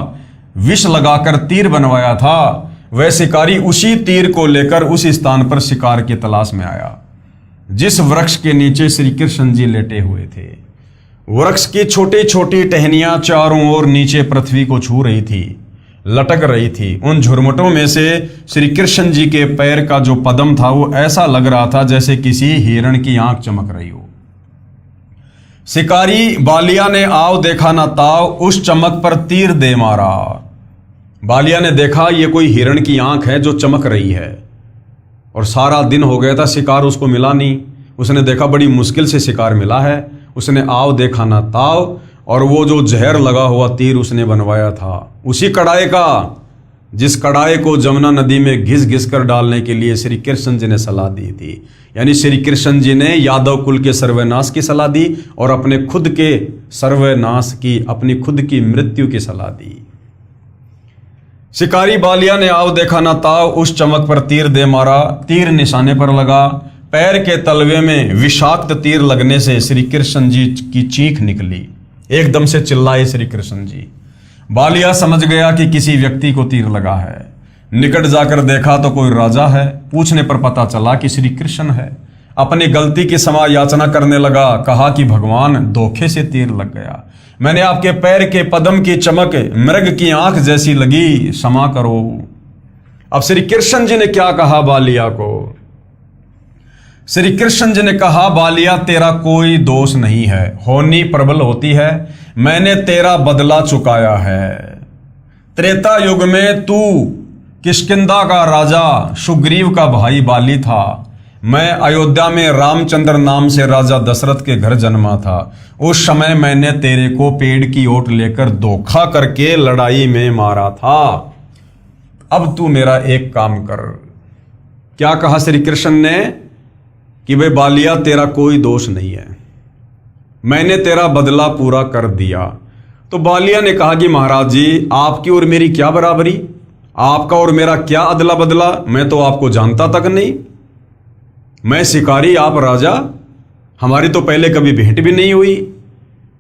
विष लगाकर तीर बनवाया था, वह शिकारी उसी तीर को लेकर उस स्थान पर शिकार की तलाश में आया जिस वृक्ष के नीचे श्री कृष्ण जी लेटे हुए थे। वृक्ष की छोटी छोटी टहनियां चारों ओर नीचे पृथ्वी को छू रही थी, लटक रही थी। उन झुरमुटों में से श्री कृष्ण जी के पैर का जो पद्म था वो ऐसा लग रहा था जैसे किसी हिरण की आंख चमक रही हो। शिकारी बालिया ने आओ देखा ना ताव, उस चमक पर तीर दे मारा। बालिया ने देखा ये कोई हिरण की आंख है जो चमक रही है, और सारा दिन हो गया था, शिकार उसको मिला नहीं। उसने देखा बड़ी मुश्किल से शिकार मिला है। उसने आओ देखा ना ताव, और वो जो जहर लगा हुआ तीर उसने बनवाया था उसी कड़ाई का, जिस कड़ाई को जमुना नदी में घिस घिस कर डालने के लिए श्री कृष्ण जी ने सलाह दी थी। यानी श्री कृष्ण जी ने यादव कुल के सर्वनाश की सलाह दी और अपने खुद के सर्वनाश की, अपनी खुद की मृत्यु की सलाह दी। शिकारी बालिया ने आओ देखा ना ताव, उस चमक पर तीर दे मारा। तीर निशाने पर लगा। पैर के तलवे में विषाक्त तीर लगने से श्री कृष्ण जी की चीख निकली। एकदम से चिल्लाए श्री कृष्ण जी। बालिया समझ गया कि किसी व्यक्ति को तीर लगा है। निकट जाकर देखा तो कोई राजा है। पूछने पर पता चला कि श्री कृष्ण है। अपनी गलती की क्षमा याचना करने लगा। कहा कि भगवान, धोखे से तीर लग गया। मैंने आपके पैर के पद्म की चमक मृग की आंख जैसी लगी, क्षमा करो। अब श्री कृष्ण जी ने क्या कहा बालिया को? श्री कृष्ण जी ने कहा, बालिया तेरा कोई दोष नहीं है, होनी प्रबल होती है। मैंने तेरा बदला चुकाया है। त्रेता युग में तू किष्किंधा का राजा सुग्रीव का भाई बाली था। मैं अयोध्या में रामचंद्र नाम से राजा दशरथ के घर जन्मा था। उस समय मैंने तेरे को पेड़ की ओट लेकर धोखा करके लड़ाई में मारा था। अब तू मेरा एक काम कर। क्या कहा श्री कृष्ण ने? कि वे बालिया तेरा कोई दोष नहीं है, मैंने तेरा बदला पूरा कर दिया। तो बालिया ने कहा कि महाराज जी, आपकी और मेरी क्या बराबरी, आपका और मेरा क्या अदला बदला, मैं तो आपको जानता तक नहीं। मैं शिकारी, आप राजा, हमारी तो पहले कभी भेंट भी नहीं हुई।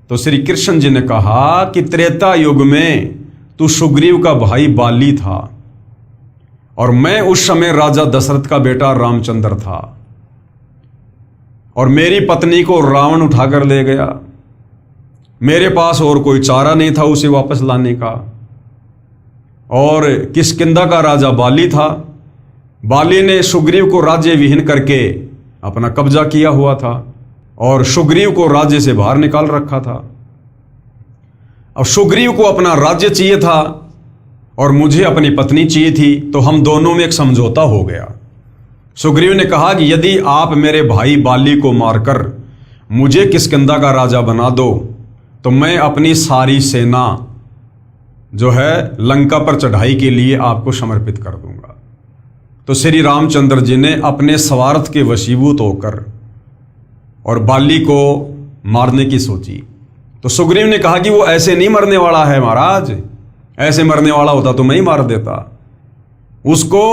तो श्री कृष्ण जी ने कहा कि त्रेता युग में तू सुग्रीव का भाई बाली था और मैं उस समय राजा दशरथ का बेटा रामचंद्र था, और मेरी पत्नी को रावण उठाकर ले गया। मेरे पास और कोई चारा नहीं था उसे वापस लाने का। और किष्किंधा का राजा बाली था। बाली ने सुग्रीव को राज्य विहीन करके अपना कब्जा किया हुआ था और सुग्रीव को राज्य से बाहर निकाल रखा था। अब सुग्रीव को अपना राज्य चाहिए था और मुझे अपनी पत्नी चाहिए थी, तो हम दोनों में एक समझौता हो गया। सुग्रीव ने कहा कि यदि आप मेरे भाई बाली को मारकर मुझे किष्किंधा का राजा बना दो तो मैं अपनी सारी सेना जो है लंका पर चढ़ाई के लिए आपको समर्पित कर दूंगा। तो श्री रामचंद्र जी ने अपने स्वार्थ के वशीभूत होकर और बाली को मारने की सोची। तो सुग्रीव ने कहा कि वो ऐसे नहीं मरने वाला है महाराज, ऐसे मरने वाला होता तो मैं ही मार देता। उसको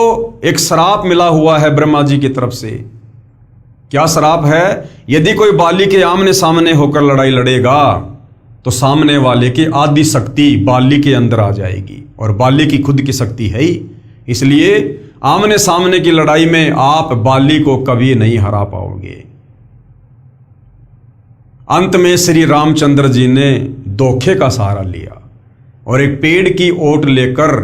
एक श्राप मिला हुआ है ब्रह्मा जी की तरफ से। क्या श्राप है? यदि कोई बाली के आमने सामने होकर लड़ाई लड़ेगा तो सामने वाले की आदि शक्ति बाली के अंदर आ जाएगी, और बाली की खुद की शक्ति है ही। इसलिए आमने सामने की लड़ाई में आप बाली को कभी नहीं हरा पाओगे। अंत में श्री रामचंद्र जी ने धोखे का सहारा लिया और एक पेड़ की ओट लेकर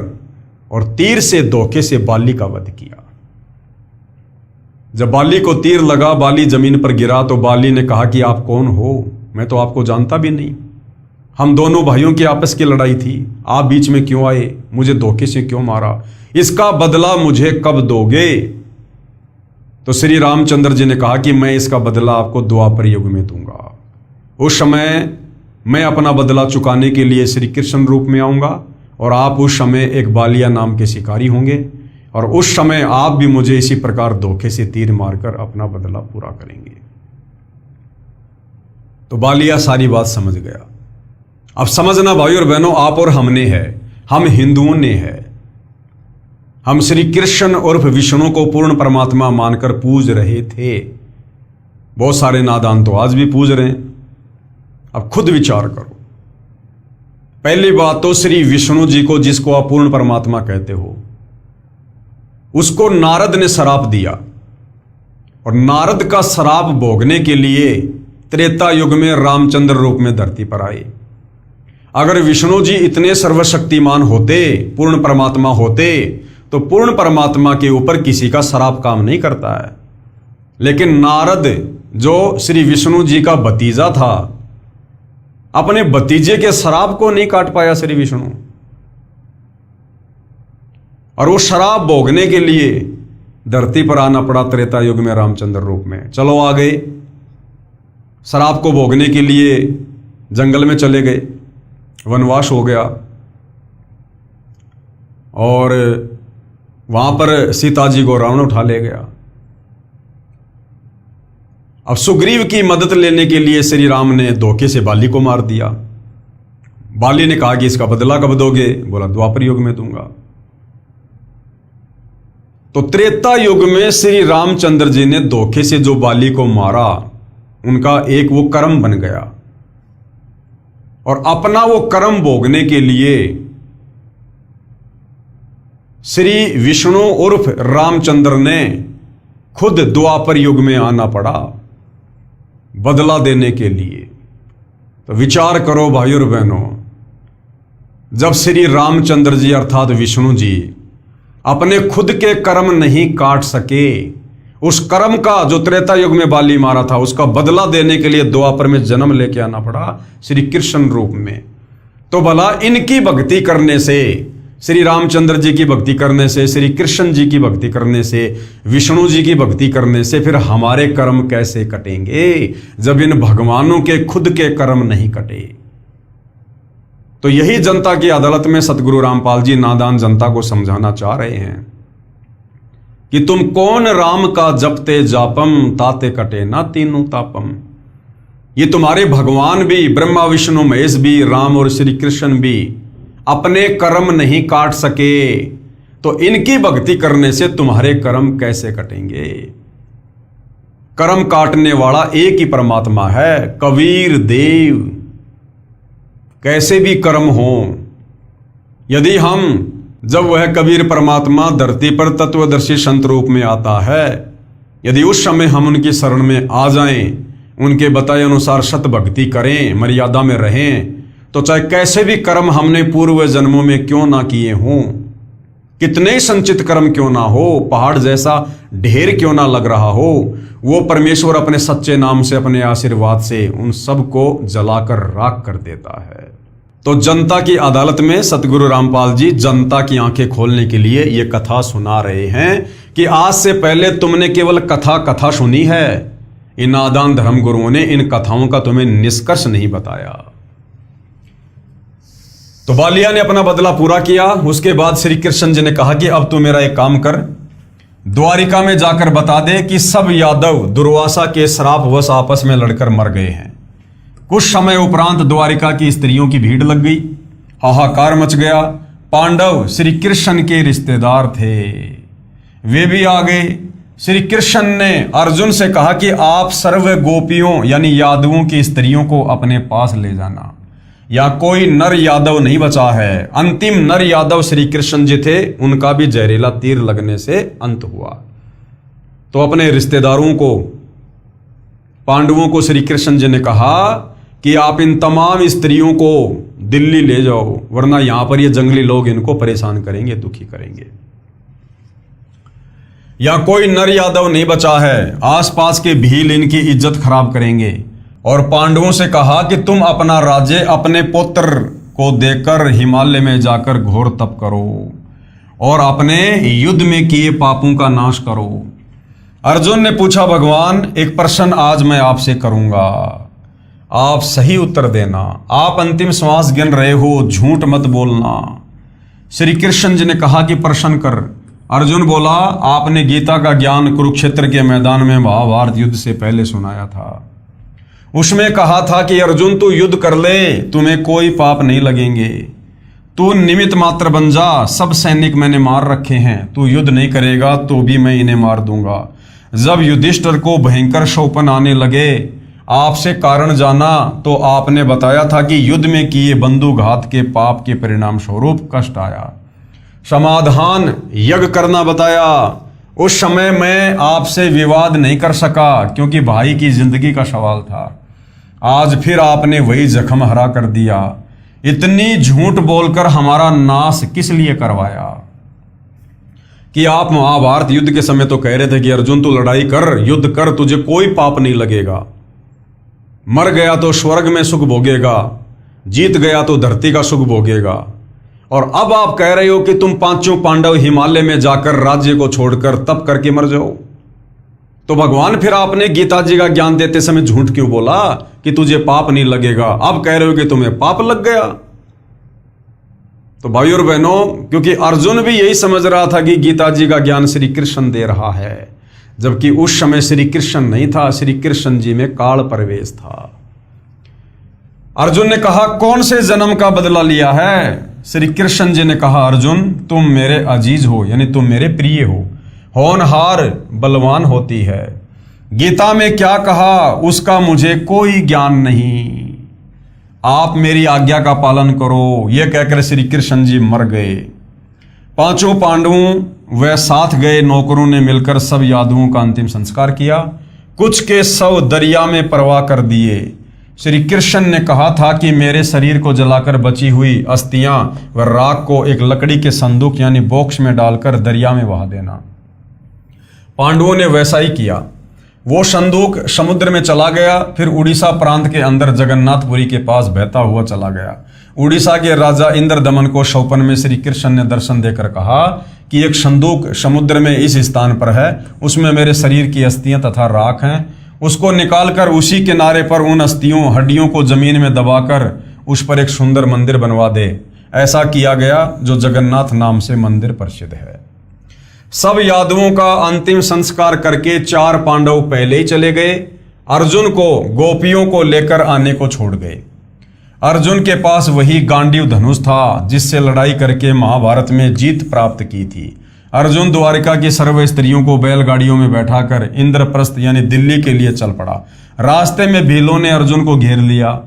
और तीर से धोखे से बाली का वध किया। जब बाली को तीर लगा, बाली जमीन पर गिरा, तो बाली ने कहा कि आप कौन हो? मैं तो आपको जानता भी नहीं। हम दोनों भाइयों की आपस की लड़ाई थी, आप बीच में क्यों आए? मुझे धोखे से क्यों मारा? इसका बदला मुझे कब दोगे? तो श्री रामचंद्र जी ने कहा कि मैं इसका बदला आपको द्वापर युग में दूंगा। उस समय मैं अपना बदला चुकाने के लिए श्री कृष्ण रूप में आऊंगा और आप उस समय एक बालिया नाम के शिकारी होंगे, और उस समय आप भी मुझे इसी प्रकार धोखे से तीर मारकर अपना बदला पूरा करेंगे। तो बालिया सारी बात समझ गया। अब समझना भाई और बहनों, आप और हमने है, हम हिंदुओं ने है। हम श्री कृष्ण उर्फ विष्णु को पूर्ण परमात्मा मानकर पूज रहे थे। बहुत सारे नादान तो आज भी पूज रहे हैं। अब खुद विचार करो। पहली बात तो श्री विष्णु जी को, जिसको आप पूर्ण परमात्मा कहते हो, उसको नारद ने श्राप दिया, और नारद का श्राप भोगने के लिए त्रेता युग में रामचंद्र रूप में धरती पर आए। अगर विष्णु जी इतने सर्वशक्तिमान होते, पूर्ण परमात्मा होते, तो पूर्ण परमात्मा के ऊपर किसी का श्राप काम नहीं करता है। लेकिन नारद जो श्री विष्णु जी का भतीजा था, अपने भतीजे के श्राप को नहीं काट पाया श्री विष्णु, और वो श्राप भोगने के लिए धरती पर आना पड़ा त्रेता युग में रामचंद्र रूप में। चलो आ गए, श्राप को भोगने के लिए जंगल में चले गए, वनवास हो गया, और वहां पर सीता जी को रावण उठा ले गया। अब सुग्रीव की मदद लेने के लिए श्री राम ने धोखे से बाली को मार दिया। बाली ने कहा कि इसका बदला कब दोगे? बोला द्वापर युग में दूंगा। तो त्रेता युग में श्री रामचंद्र जी ने धोखे से जो बाली को मारा, उनका एक वो कर्म बन गया, और अपना वो कर्म भोगने के लिए श्री विष्णु उर्फ रामचंद्र ने खुद द्वापर युग में आना पड़ा बदला देने के लिए। तो विचार करो भाइयों और बहनों, जब श्री रामचंद्र जी अर्थात विष्णु जी अपने खुद के कर्म नहीं काट सके, उस कर्म का जो त्रेता युग में बाली मारा था उसका बदला देने के लिए द्वापर में जन्म लेके आना पड़ा श्री कृष्ण रूप में। तो भला इनकी भक्ति करने से, श्री रामचंद्र जी की भक्ति करने से, श्री कृष्ण जी की भक्ति करने से, विष्णु जी की भक्ति करने से फिर हमारे कर्म कैसे कटेंगे, जब इन भगवानों के खुद के कर्म नहीं कटे? तो यही जनता की अदालत में सतगुरु रामपाल जी नादान जनता को समझाना चाह रहे हैं कि तुम कौन राम का जपते जापम, ताते कटे ना तीनों तापम। ये तुम्हारे भगवान भी, ब्रह्मा विष्णु महेश भी, राम और श्री कृष्ण भी अपने कर्म नहीं काट सके, तो इनकी भक्ति करने से तुम्हारे कर्म कैसे कटेंगे? कर्म काटने वाला एक ही परमात्मा है, कबीर देव। कैसे भी कर्म हो, यदि हम जब वह कबीर परमात्मा धरती पर तत्वदर्शी संत रूप में आता है, यदि उस समय हम उनकी शरण में आ जाएं, उनके बताए अनुसार सत भक्ति करें, मर्यादा में रहें, तो चाहे कैसे भी कर्म हमने पूर्व जन्मों में क्यों ना किए हों, कितने संचित कर्म क्यों ना हो, पहाड़ जैसा ढेर क्यों ना लग रहा हो, वो परमेश्वर अपने सच्चे नाम से, अपने आशीर्वाद से उन सबको जलाकर राख कर देता है। तो जनता की अदालत में सतगुरु रामपाल जी जनता की आंखें खोलने के लिए ये कथा सुना रहे हैं कि आज से पहले तुमने केवल कथा सुनी है, इन नादान धर्म गुरुओं ने इन कथाओं का तुम्हें निष्कर्ष नहीं बताया। तो बालिया ने अपना बदला पूरा किया। उसके बाद श्री कृष्ण जी ने कहा कि अब तू मेरा एक काम कर, द्वारिका में जाकर बता दे कि सब यादव दुर्वासा के श्रापवश आपस में लड़कर मर गए हैं। कुछ समय उपरांत द्वारिका की स्त्रियों की भीड़ लग गई, हाहाकार मच गया। पांडव श्री कृष्ण के रिश्तेदार थे, वे भी आ गए। श्री कृष्ण ने अर्जुन से कहा कि आप सर्व गोपियों यानी यादवों की स्त्रियों को अपने पास ले जाना, या कोई नर यादव नहीं बचा है। अंतिम नर यादव श्री कृष्ण जी थे, उनका भी जहरीला तीर लगने से अंत हुआ। तो अपने रिश्तेदारों को, पांडवों को श्री कृष्ण जी ने कहा कि आप इन तमाम स्त्रियों को दिल्ली ले जाओ, वरना यहां पर ये जंगली लोग इनको परेशान करेंगे, दुखी करेंगे। या कोई नर यादव नहीं बचा है, आसपास के भील इनकी इज्जत खराब करेंगे। और पांडवों से कहा कि तुम अपना राज्य अपने पुत्र को देकर हिमालय में जाकर घोर तप करो और अपने युद्ध में किए पापों का नाश करो। अर्जुन ने पूछा, भगवान एक प्रश्न आज मैं आपसे करूंगा, आप सही उत्तर देना। आप अंतिम श्वास गिन रहे हो, झूठ मत बोलना। श्री कृष्ण जी ने कहा कि प्रश्न कर। अर्जुन बोला, आपने गीता का ज्ञान कुरुक्षेत्र के मैदान में महाभारत युद्ध से पहले सुनाया था। उसमें कहा था कि अर्जुन तू युद्ध कर ले, तुम्हें कोई पाप नहीं लगेंगे, तू निमित्त मात्र बन जा, सब सैनिक मैंने मार रखे हैं, तू युद्ध नहीं करेगा तो भी मैं इन्हें मार दूंगा। जब युधिष्ठिर को भयंकर शोपन आने लगे, आपसे कारण जाना तो आपने बताया था कि युद्ध में किए बंधुघात के पाप के परिणाम स्वरूप कष्ट आया। समाधान यज्ञ करना बताया। उस समय मैं आपसे विवाद नहीं कर सका क्योंकि भाई की जिंदगी का सवाल था। आज फिर आपने वही जख्म हरा कर दिया। इतनी झूठ बोलकर हमारा नाश किस लिए करवाया? कि आप महाभारत युद्ध के समय तो कह रहे थे कि अर्जुन तू लड़ाई कर, युद्ध कर, तुझे कोई पाप नहीं लगेगा, मर गया तो स्वर्ग में सुख भोगेगा, जीत गया तो धरती का सुख भोगेगा। और अब आप कह रहे हो कि तुम पांचों पांडव हिमालय में जाकर राज्य को छोड़कर तप करके मर जाओ। तो भगवान फिर आपने गीता जी का ज्ञान देते समय झूठ क्यों बोला कि तुझे पाप नहीं लगेगा? अब कह रहे हो कि तुम्हें पाप लग गया। तो भाइयों और बहनों, क्योंकि अर्जुन भी यही समझ रहा था कि गीता जी का ज्ञान श्री कृष्ण दे रहा है, जबकि उस समय श्री कृष्ण नहीं था, श्री कृष्ण जी में काल प्रवेश था। अर्जुन ने कहा, कौन से जन्म का बदला लिया है? श्री कृष्ण जी ने कहा, अर्जुन तुम मेरे अजीज हो, यानी तुम मेरे प्रिय हो, होनहार बलवान होती है। गीता में क्या कहा उसका मुझे कोई ज्ञान नहीं, आप मेरी आज्ञा का पालन करो। यह कहकर श्री कृष्ण जी मर गए। पांचों पांडवों व साथ गए नौकरों ने मिलकर सब यादवों का अंतिम संस्कार किया। कुछ के शव दरिया में प्रवाह कर दिए। श्री कृष्ण ने कहा था कि मेरे शरीर को जलाकर बची हुई अस्थियां व राख को एक लकड़ी के संदूक यानी बॉक्स में डालकर दरिया में बहा देना। पांडवों ने वैसा ही किया। वो संदूक समुद्र में चला गया, फिर उड़ीसा प्रांत के अंदर जगन्नाथपुरी के पास बहता हुआ चला गया। उड़ीसा के राजा इंद्रदमन को स्वप्न में श्री कृष्ण ने दर्शन देकर कहा कि एक संदूक समुद्र में इस स्थान पर है, उसमें मेरे शरीर की अस्थियां तथा राख हैं, उसको निकालकर उसी किनारे पर उन अस्थियों हड्डियों को जमीन में दबाकर उस पर एक सुंदर मंदिर बनवा दे। ऐसा किया गया, जो जगन्नाथ नाम से मंदिर प्रसिद्ध है। सब यादवों का अंतिम संस्कार करके 4 पांडव पहले ही चले गए। अर्जुन को गोपियों को लेकर आने को छोड़ गए। अर्जुन के पास वही गांडीव धनुष था जिससे लड़ाई करके महाभारत में जीत प्राप्त की थी। अर्जुन द्वारिका की सर्व स्त्रियों को बैलगाड़ियों में बैठाकर इंद्रप्रस्थ यानी दिल्ली के लिए चल पड़ा। रास्ते में भीलों ने अर्जुन को घेर लिया।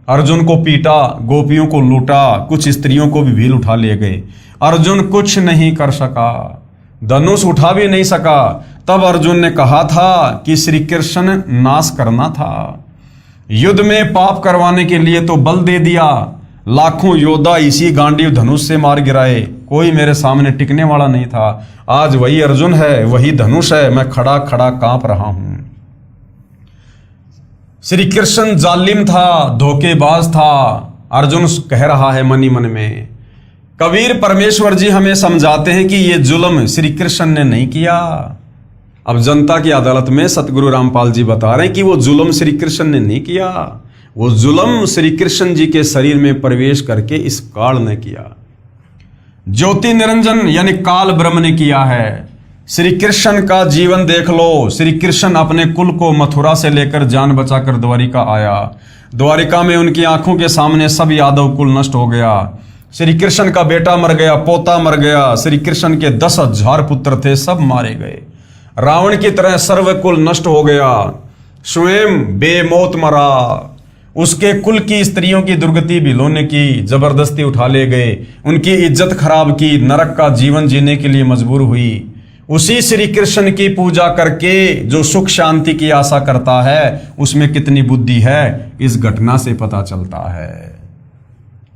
अर्जुन को पीटा, गोपियों को लूटा, कुछ स्त्रियों को भी भील उठा ले गए। अर्जुन कुछ नहीं कर सका, धनुष उठा भी नहीं सका। तब अर्जुन ने कहा था कि श्री कृष्ण नाश करना था, युद्ध में पाप करवाने के लिए तो बल दे दिया, लाखों योद्धा इसी गांडीव धनुष से मार गिराए, कोई मेरे सामने टिकने वाला नहीं था। आज वही अर्जुन है, वही धनुष है, मैं खड़ा खड़ा कांप रहा हूं। श्री कृष्ण जालिम था, धोखेबाज था, अर्जुन कह रहा है मनी मन में। कबीर परमेश्वर जी हमें समझाते हैं कि ये जुल्म श्री कृष्ण ने नहीं किया। अब जनता की अदालत में सतगुरु रामपाल जी बता रहे हैं कि वो जुल्म श्री कृष्ण ने नहीं किया, वो जुल्म श्री कृष्ण जी के शरीर में प्रवेश करके इस काल ने किया, ज्योति निरंजन यानी काल ब्रह्म ने किया है। श्री कृष्ण का जीवन देख लो। श्री कृष्ण अपने कुल को मथुरा से लेकर जान बचाकर द्वारिका आया। द्वारिका में उनकी आंखों के सामने सब यादव कुल नष्ट हो गया। श्री कृष्ण का बेटा मर गया, पोता मर गया। श्री कृष्ण के 10,000 पुत्र थे, सब मारे गए। रावण की तरह सर्वकुल नष्ट हो गया, स्वयं बेमौत मरा। उसके कुल की स्त्रियों की दुर्गति भिलोने की, जबरदस्ती उठा ले गए, उनकी इज्जत खराब की, नरक का जीवन जीने के लिए मजबूर हुई। उसी श्री कृष्ण की पूजा करके जो सुख शांति की आशा करता है उसमें कितनी बुद्धि है, इस घटना से पता चलता है।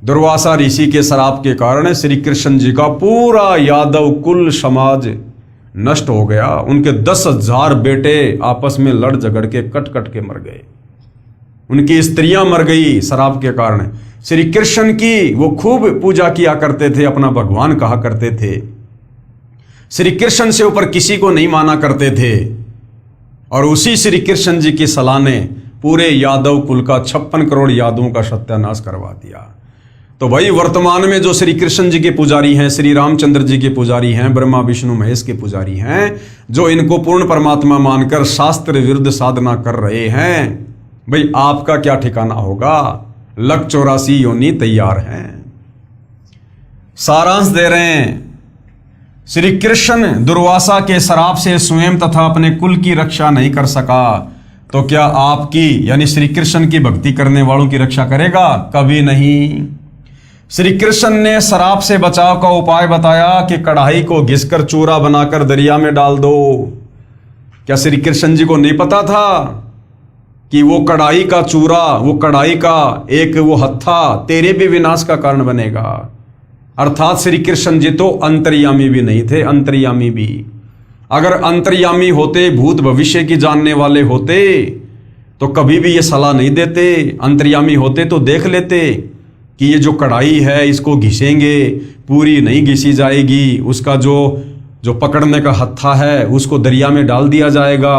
दुर्वासा ऋषि के श्राप के कारण श्री कृष्ण जी का पूरा यादव कुल समाज नष्ट हो गया। उनके 10,000 बेटे आपस में लड़ झगड़ के कट कट के मर गए। उनकी स्त्रियां मर गई श्राप के कारण। श्री कृष्ण की वो खूब पूजा किया करते थे, अपना भगवान कहा करते थे। श्री कृष्ण से ऊपर किसी को नहीं माना करते थे। और उसी श्री कृष्ण जी की सलाह ने पूरे यादव कुल का 56 करोड़ यादवों का सत्यानाश करवा दिया। तो भाई वर्तमान में जो श्री कृष्ण जी के पुजारी हैं, श्री रामचंद्र जी के पुजारी हैं, ब्रह्मा विष्णु महेश के पुजारी हैं, जो इनको पूर्ण परमात्मा मानकर शास्त्र विरुद्ध साधना कर रहे हैं, भाई आपका क्या ठिकाना होगा? लक 84 योनि तैयार हैं। सारांश दे रहे हैं, श्री कृष्ण दुर्वासा के श्राप से स्वयं तथा अपने कुल की रक्षा नहीं कर सका, तो क्या आपकी यानी श्री कृष्ण की भक्ति करने वालों की रक्षा करेगा? कभी नहीं। श्री कृष्ण ने श्राप से बचाव का उपाय बताया कि कढ़ाई को घिसकर चूरा बनाकर दरिया में डाल दो। क्या श्री कृष्ण जी को नहीं पता था कि वो कढ़ाई का चूरा, वो कढ़ाई का एक वो हत्था तेरे भी विनाश का कारण बनेगा? अर्थात श्री कृष्ण जी तो अंतर्यामी भी नहीं थे, अंतर्यामी भी। अगर अंतर्यामी होते, भूत भविष्य की जानने वाले होते, तो कभी भी ये सलाह नहीं देते। अंतर्यामी होते तो देख लेते कि ये जो कढ़ाई है इसको घिसेंगे, पूरी नहीं घिसी जाएगी, उसका जो पकड़ने का हत्था है उसको दरिया में डाल दिया जाएगा,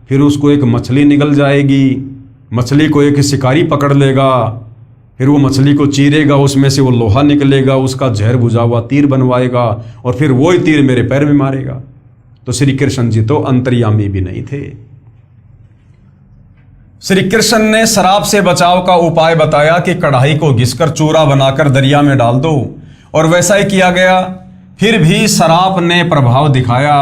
फिर उसको एक मछली निकल जाएगी, मछली को एक शिकारी पकड़ लेगा, फिर वो मछली को चीरेगा, उसमें से वो लोहा निकलेगा, उसका जहर बुझा हुआ तीर बनवाएगा और फिर वही तीर मेरे पैर में मारेगा। तो श्री कृष्ण जी तो अंतर्यामी भी नहीं थे। श्री कृष्ण ने श्राप से बचाव का उपाय बताया कि कढ़ाई को घिसकर चूरा बनाकर दरिया में डाल दो, और वैसा ही किया गया। फिर भी श्राप ने प्रभाव दिखाया।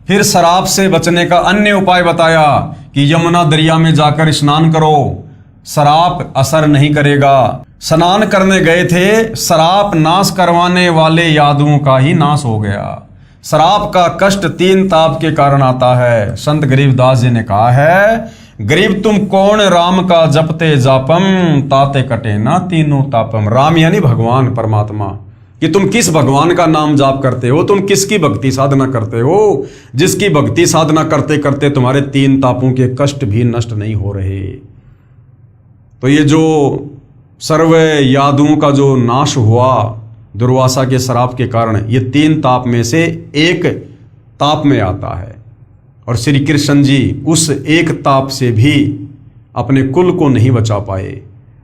फिर श्राप से बचने का अन्य उपाय बताया कि यमुना दरिया में जाकर स्नान करो, श्राप असर नहीं करेगा। स्नान करने गए थे, श्राप नाश करवाने वाले यादवों का ही नाश हो गया। श्राप का कष्ट 3 ताप के कारण आता है। संत गरीबदास जी ने कहा है, गरीब तुम कौन राम का जपते जापम, ताते कटे ना तीनों तापम। राम यानी भगवान परमात्मा, कि तुम किस भगवान का नाम जाप करते हो, तुम किसकी भक्ति साधना करते हो, जिसकी भक्ति साधना करते करते तुम्हारे 3 तापों के कष्ट भी नष्ट नहीं हो रहे। तो ये जो सर्व यादवों का जो नाश हुआ दुर्वासा के श्राप के कारण, ये 3 ताप में से एक ताप में आता है। और श्री कृष्ण जी उस एक ताप से भी अपने कुल को नहीं बचा पाए।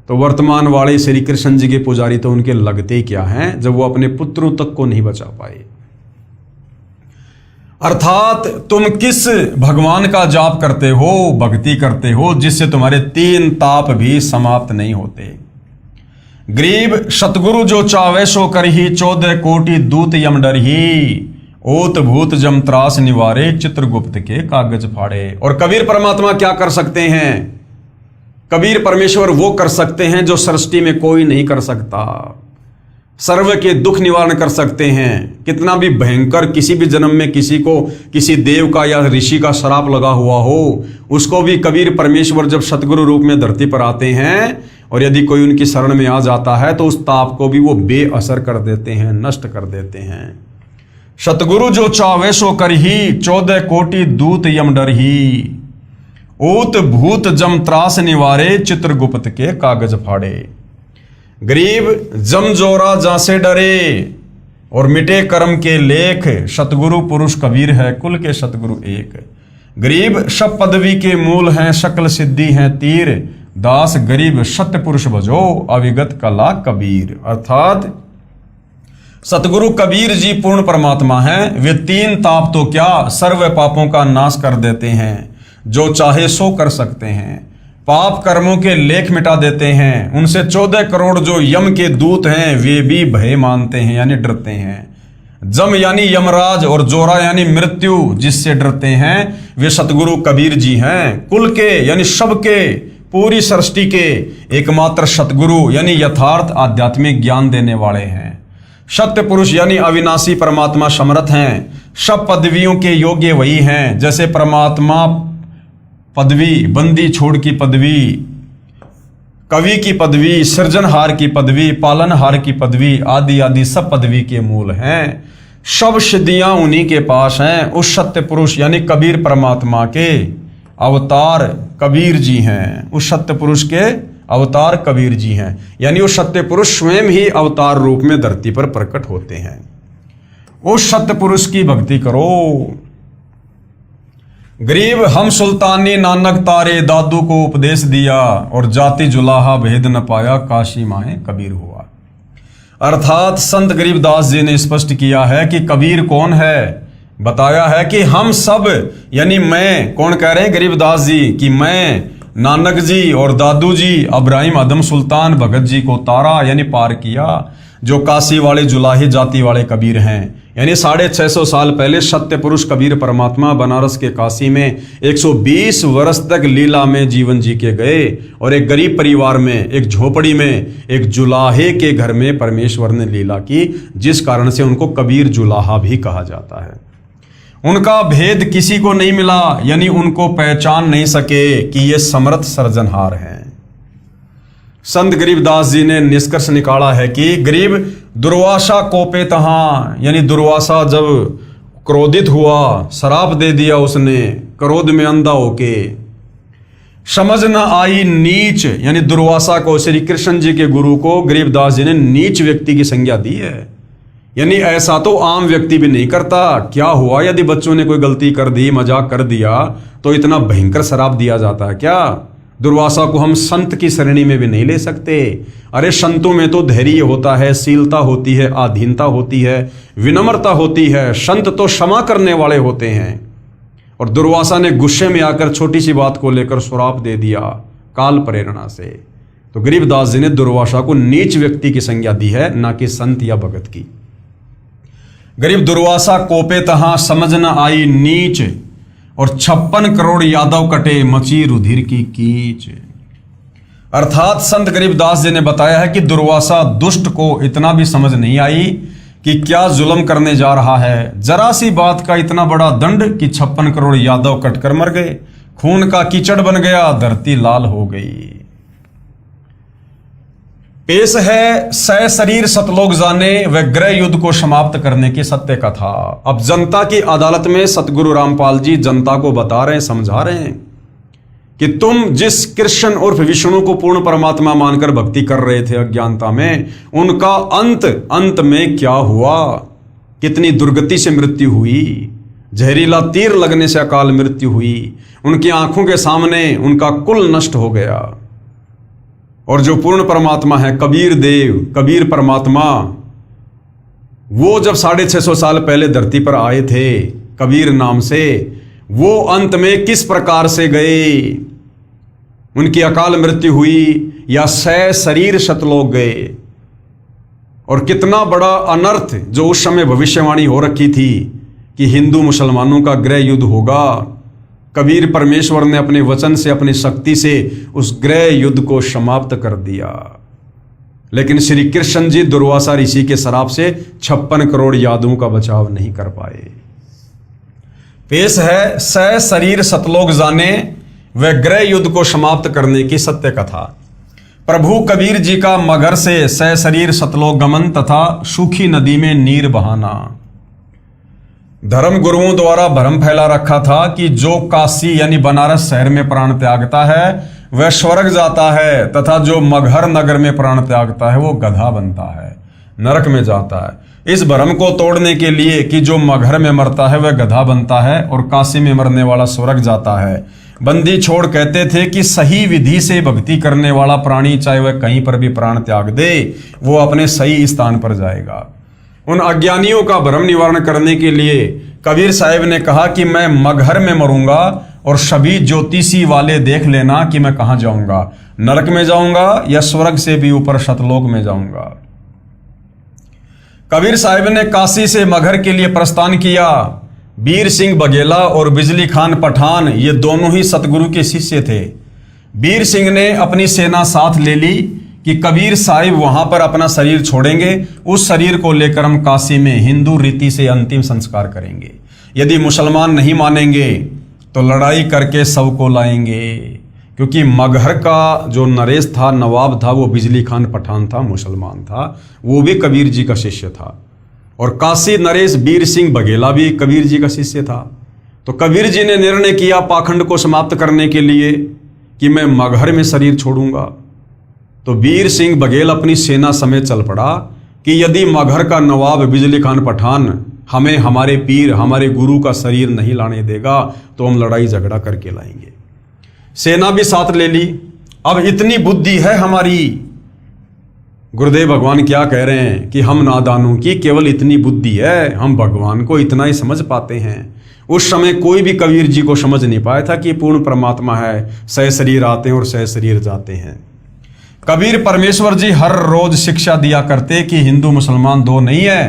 तो वर्तमान वाले श्री कृष्ण जी के पुजारी तो उनके लगते क्या हैं जब वो अपने पुत्रों तक को नहीं बचा पाए। अर्थात तुम किस भगवान का जाप करते हो, भक्ति करते हो, जिससे तुम्हारे 3 ताप भी समाप्त नहीं होते। गरीब सतगुरु जो चावे सो करही, 14 कोटि दूत यम डरही, ओत भूत जम त्रास निवारे, चित्रगुप्त के कागज फाड़े। और कबीर परमात्मा क्या कर सकते हैं? कबीर परमेश्वर वो कर सकते हैं जो सृष्टि में कोई नहीं कर सकता। सर्व के दुख निवारण कर सकते हैं। कितना भी भयंकर किसी भी जन्म में किसी को किसी देव का या ऋषि का श्राप लगा हुआ हो, उसको भी कबीर परमेश्वर जब सतगुरु रूप में धरती पर आते हैं और यदि कोई उनकी शरण में आ जाता है तो उस ताप को भी वो बेअसर कर देते हैं, नष्ट कर देते हैं। सतगुरु जो चावे सो करही, 14 कोटि दूत यम डरही। ऊत भूत जम त्रास निवारे, चित्रगुप्त के कागज फाड़े। गरीब जम जोरा जासे डरे और मिटे कर्म के लेख, सतगुरु पुरुष कबीर है कुल के सतगुरु एक। गरीब सब पदवी के मूल हैं, शकल सिद्धि हैं तीर। दास गरीब सत्य पुरुष भजो, अविगत कला कबीर। अर्थात सतगुरु कबीर जी पूर्ण परमात्मा हैं। वे 3 ताप तो क्या सर्व पापों का नाश कर देते हैं। जो चाहे सो कर सकते हैं। पाप कर्मों के लेख मिटा देते हैं। उनसे 14 करोड़ जो यम के दूत हैं वे भी भय मानते हैं यानी डरते हैं। जम यानी यमराज और जोरा यानी मृत्यु जिससे डरते हैं वे सतगुरु कबीर जी हैं। कुल के यानी सबके, पूरी सृष्टि के एकमात्र सतगुरु यानी यथार्थ आध्यात्मिक ज्ञान देने वाले हैं। सत्य पुरुष यानी अविनाशी परमात्मा समर्थ हैं। सब पदवियों के योग्य वही हैं। जैसे परमात्मा पदवी, बंदी छोड़ की पदवी, कवि की पदवी, सृजनहार की पदवी, पालनहार की पदवी आदि आदि सब पदवी के मूल हैं। सब सिद्धियां उन्हीं के पास हैं। उस सत्य पुरुष यानी कबीर परमात्मा के अवतार कबीर जी हैं। उस सत्य पुरुष के अवतार कबीर जी हैं यानी उस सत्य पुरुष स्वयं ही अवतार रूप में धरती पर प्रकट होते हैं। उस सत्य पुरुष की भक्ति करो। गरीब हम सुल्तानी नानक तारे, दादू को उपदेश दिया और जाति जुलाहा भेद न पाया, काशी माए कबीर हुआ। अर्थात संत गरीबदास जी ने स्पष्ट किया है कि कबीर कौन है। बताया है कि हम सब यानी मैं, कौन कह रहे हैं गरीबदास जी, कि मैं, नानक जी और दादू जी इब्राहिम आदम सुल्तान भगत जी को तारा यानी पार किया, जो काशी वाले जुलाही जाति वाले कबीर हैं। यानी 650 साल पहले सत्य पुरुष कबीर परमात्मा बनारस के काशी में 120 वर्ष तक लीला में जीवन जी के गए और एक गरीब परिवार में, एक झोपड़ी में, एक जुलाहे के घर में परमेश्वर ने लीला की, जिस कारण से उनको कबीर जुलाहा भी कहा जाता है। उनका भेद किसी को नहीं मिला यानी उनको पहचान नहीं सके कि ये समर्थ सृजनहार हैं। संत गरीबदास जी ने निष्कर्ष निकाला है कि गरीब दुर्वासा कोपे तहां यानी दुर्वासा जब क्रोधित हुआ, शराप दे दिया उसने क्रोध में अंधा होके। समझ न आई नीच यानी दुर्वासा को, श्री कृष्ण जी के गुरु को गरीबदास जी ने नीच व्यक्ति की संज्ञा दी है। यानी ऐसा तो आम व्यक्ति भी नहीं करता। क्या हुआ यदि बच्चों ने कोई गलती कर दी, मजाक कर दिया तो इतना भयंकर शराप दिया जाता है क्या? दुर्वासा को हम संत की श्रेणी में भी नहीं ले सकते। अरे संतों में तो धैर्य होता है, शीलता होती है, आधीनता होती है, विनम्रता होती है। संत तो क्षमा करने वाले होते हैं। और दुर्वासा ने गुस्से में आकर छोटी सी बात को लेकर श्राप दे दिया काल प्रेरणा से। तो गरीबदास जी ने दुर्वासा को नीच व्यक्ति की संज्ञा दी है, ना कि संत या भगत की। गरीब दुर्वासा कोपे तहां समझ न आई नीच, और 56 करोड़ यादव कटे मची रुधिर की कीच। अर्थात संत गरीबदास जी ने बताया है कि दुर्वासा दुष्ट को इतना भी समझ नहीं आई कि क्या जुल्म करने जा रहा है। जरा सी बात का इतना बड़ा दंड कि 56 करोड़ यादव कटकर मर गए, खून का कीचड़ बन गया, धरती लाल हो गई। पेश है सह शरीर सतलोक जाने व ग्रह युद्ध को समाप्त करने की सत्य कथा। अब जनता की अदालत में सतगुरु रामपाल जी जनता को बता रहे हैं, समझा रहे हैं कि तुम जिस कृष्ण उर्फ विष्णु को पूर्ण परमात्मा मानकर भक्ति कर रहे थे अज्ञानता में, उनका अंत में क्या हुआ, कितनी दुर्गति से मृत्यु हुई। जहरीला तीर लगने से अकाल मृत्यु हुई। उनकी आंखों के सामने उनका कुल नष्ट हो गया। और जो पूर्ण परमात्मा है कबीर देव, कबीर परमात्मा, वो जब 650 साल पहले धरती पर आए थे कबीर नाम से, वो अंत में किस प्रकार से गए, उनकी अकाल मृत्यु हुई या सह शरीर सतलोक गए। और कितना बड़ा अनर्थ जो उस समय भविष्यवाणी हो रखी थी कि हिंदू मुसलमानों का गृह युद्ध होगा, कबीर परमेश्वर ने अपने वचन से, अपनी शक्ति से उस गृह युद्ध को समाप्त कर दिया। लेकिन श्री कृष्ण जी दुर्वासा ऋषि के श्राप से 56 करोड़ यादवों का बचाव नहीं कर पाए। पेश है सह शरीर सतलोक जाने व गृह युद्ध को समाप्त करने की सत्य कथा। प्रभु कबीर जी का मगर से सह शरीर सतलोक गमन तथा सूखी नदी में नीर बहाना। धर्म गुरुओं द्वारा भ्रम फैला रखा था कि जो काशी यानी बनारस शहर में प्राण त्यागता है वह स्वर्ग जाता है, तथा जो मगहर नगर में प्राण त्यागता है वो गधा बनता है, नरक में जाता है। इस भ्रम को तोड़ने के लिए कि जो मगहर में मरता है वह गधा बनता है और काशी में मरने वाला स्वर्ग जाता है, बंदी छोड़ कहते थे कि सही विधि से भक्ति करने वाला प्राणी चाहे वह कहीं पर भी प्राण त्याग दे, वो अपने सही स्थान पर जाएगा। उन अज्ञानियों का भ्रम निवारण करने के लिए कबीर साहिब ने कहा कि मैं मगहर में मरूंगा और सभी ज्योतिषी वाले देख लेना कि मैं कहां जाऊंगा, नरक में जाऊंगा या स्वर्ग से भी ऊपर सतलोक में जाऊंगा। कबीर साहिब ने काशी से मगहर के लिए प्रस्थान किया। वीर सिंह बघेला और बिजली खान पठान ये दोनों ही सतगुरु के शिष्य थे। वीर सिंह ने अपनी सेना साथ ले ली कि कबीर साहिब वहां पर अपना शरीर छोड़ेंगे, उस शरीर को लेकर हम काशी में हिंदू रीति से अंतिम संस्कार करेंगे। यदि मुसलमान नहीं मानेंगे तो लड़ाई करके सबको लाएंगे, क्योंकि मगहर का जो नरेश था, नवाब था, वो बिजली खान पठान था, मुसलमान था, वो भी कबीर जी का शिष्य था। और काशी नरेश वीर सिंह बघेला भी कबीर जी का शिष्य था। तो कबीर जी ने निर्णय किया पाखंड को समाप्त करने के लिए कि मैं मगहर में शरीर छोड़ूंगा। तो वीर सिंह बघेल अपनी सेना समेत चल पड़ा कि यदि मगहर का नवाब बिजली खान पठान हमें हमारे पीर, हमारे गुरु का शरीर नहीं लाने देगा तो हम लड़ाई झगड़ा करके लाएंगे। सेना भी साथ ले ली। अब इतनी बुद्धि है हमारी, गुरुदेव भगवान क्या कह रहे हैं कि हम नादानों की केवल इतनी बुद्धि है, हम भगवान को इतना ही समझ पाते हैं। उस समय कोई भी कबीर जी को समझ नहीं पाया था कि पूर्ण परमात्मा है, सह शरीर आते हैं और सह शरीर जाते हैं। कबीर परमेश्वर जी हर रोज शिक्षा दिया करते कि हिंदू मुसलमान दो नहीं है।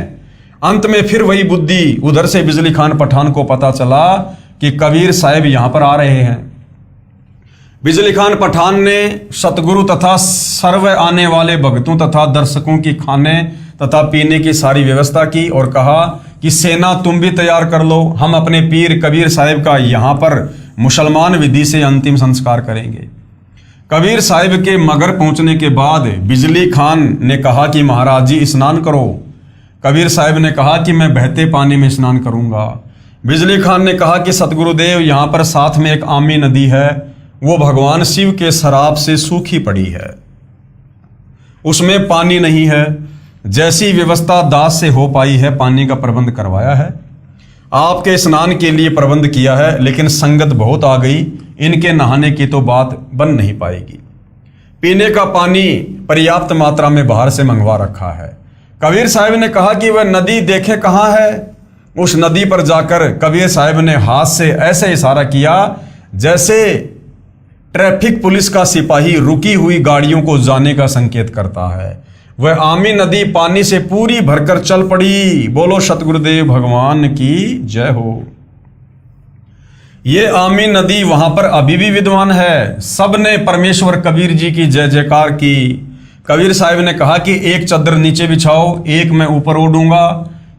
अंत में फिर वही बुद्धि, उधर से बिजली खान पठान को पता चला कि कबीर साहिब यहां पर आ रहे हैं। बिजली खान पठान ने सतगुरु तथा सर्व आने वाले भक्तों तथा दर्शकों की खाने तथा पीने की सारी व्यवस्था की और कहा कि सेना तुम भी तैयार कर लो, हम अपने पीर कबीर साहिब का यहाँ पर मुसलमान विधि से अंतिम संस्कार करेंगे। कबीर साहिब के मगर पहुंचने के बाद बिजली खान ने कहा कि महाराज जी स्नान करो। कबीर साहिब ने कहा कि मैं बहते पानी में स्नान करूंगा। बिजली खान ने कहा कि सतगुरुदेव यहाँ पर साथ में एक आमी नदी है, वो भगवान शिव के शराब से सूखी पड़ी है, उसमें पानी नहीं है। जैसी व्यवस्था दास से हो पाई है पानी का प्रबंध करवाया है, आपके स्नान के लिए प्रबंध किया है, लेकिन संगत बहुत आ गई, इनके नहाने की तो बात बन नहीं पाएगी। पीने का पानी पर्याप्त मात्रा में बाहर से मंगवा रखा है। कबीर साहिब ने कहा कि वह नदी देखे कहाँ है। उस नदी पर जाकर कबीर साहिब ने हाथ से ऐसे इशारा किया जैसे ट्रैफिक पुलिस का सिपाही रुकी हुई गाड़ियों को जाने का संकेत करता है। वह आमी नदी पानी से पूरी भरकर चल पड़ी। बोलो सतगुरुदेव भगवान की जय हो। ये आमी नदी वहां पर अभी भी विद्वान है। सबने परमेश्वर कबीर जी की जय जयकार की। कबीर साहिब ने कहा कि एक चादर नीचे बिछाओ, एक मैं ऊपर ओढ़ूंगा,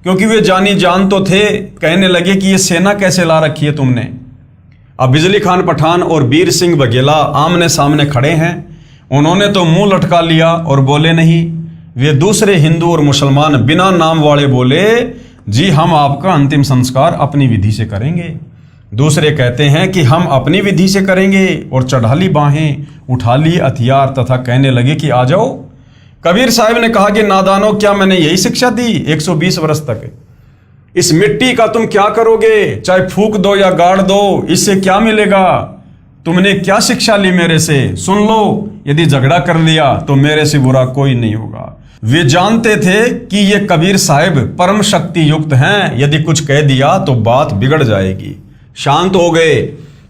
क्योंकि वे जानी जान तो थे। कहने लगे कि ये सेना कैसे ला रखी है तुमने। अब बिजली खान पठान और वीर सिंह बघेला आमने सामने खड़े हैं। उन्होंने तो मुंह लटका लिया और बोले नहीं। वे दूसरे हिंदू और मुसलमान बिना नाम वाले बोले, जी हम आपका अंतिम संस्कार अपनी विधि से करेंगे। दूसरे कहते हैं कि हम अपनी विधि से करेंगे, और चढ़ा ली बाहें, उठा ली हथियार तथा कहने लगे कि आ जाओ। कबीर साहिब ने कहा कि नादानो, क्या मैंने यही शिक्षा दी 120 वर्ष तक? इस मिट्टी का तुम क्या करोगे? चाहे फूक दो या गाड़ दो, इससे क्या मिलेगा? तुमने क्या शिक्षा ली मेरे से? सुन लो, यदि झगड़ा कर लिया तो मेरे से बुरा कोई नहीं होगा। वे जानते थे कि ये कबीर साहिब परम शक्ति युक्त हैं, यदि कुछ कह दिया तो बात बिगड़ जाएगी। शांत हो गए,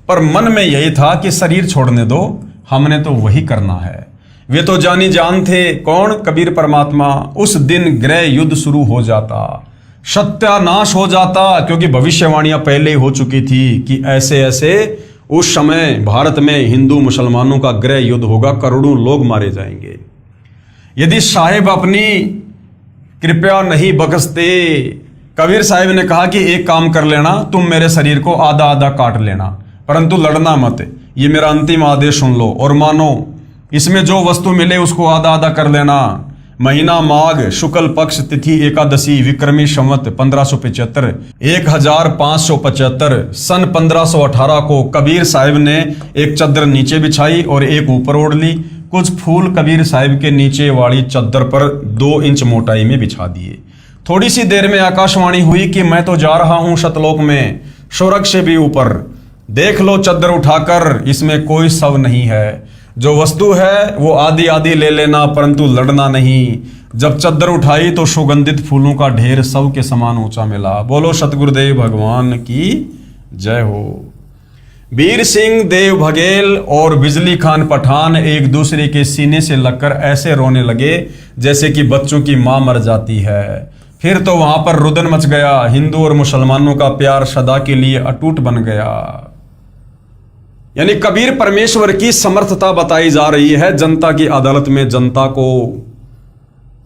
पर मन में यही था कि शरीर छोड़ने दो, हमने तो वही करना है। वे तो जानी जान थे। कौन? कबीर परमात्मा। उस दिन गृह युद्ध शुरू हो जाता, सत्यानाश हो जाता, क्योंकि भविष्यवाणियां पहले ही हो चुकी थी कि ऐसे ऐसे उस समय भारत में हिंदू मुसलमानों का गृह युद्ध होगा, करोड़ों लोग मारे जाएंगे। यदि साहिब अपनी कृपया नहीं बख्शते, कबीर साहिब ने कहा कि एक काम कर लेना, तुम मेरे शरीर को आधा आधा काट लेना, परंतु लड़ना मत। ये मेरा अंतिम आदेश सुन लो और मानो। इसमें जो वस्तु मिले उसको आधा आधा कर लेना। महीना माघ, शुक्ल पक्ष, तिथि एकादशी, विक्रमी संवत 1575, 1575 सन 1518 को कबीर साहिब ने एक चद्दर नीचे बिछाई और एक ऊपर ओढ़ ली। कुछ फूल कबीर साहिब के नीचे वाली चद्दर पर 2 इंच मोटाई में बिछा दिए। थोड़ी सी देर में आकाशवाणी हुई कि मैं तो जा रहा हूं शतलोक में, स्वर्ग से भी ऊपर। देख लो चद्दर उठाकर, इसमें कोई शव नहीं है। जो वस्तु है वो आधी आधी ले लेना, परंतु लड़ना नहीं। जब चद्दर उठाई तो सुगंधित फूलों का ढेर शव के समान ऊंचा मिला। बोलो सतगुरुदेव भगवान की जय हो। वीर सिंह देव बघेल और बिजली खान पठान एक दूसरे के सीने से लगकर ऐसे रोने लगे जैसे कि बच्चों की मां मर जाती है। फिर तो वहां पर रुदन मच गया। हिंदू और मुसलमानों का प्यार सदा के लिए अटूट बन गया। यानी कबीर परमेश्वर की समर्थता बताई जा रही है जनता की अदालत में जनता को,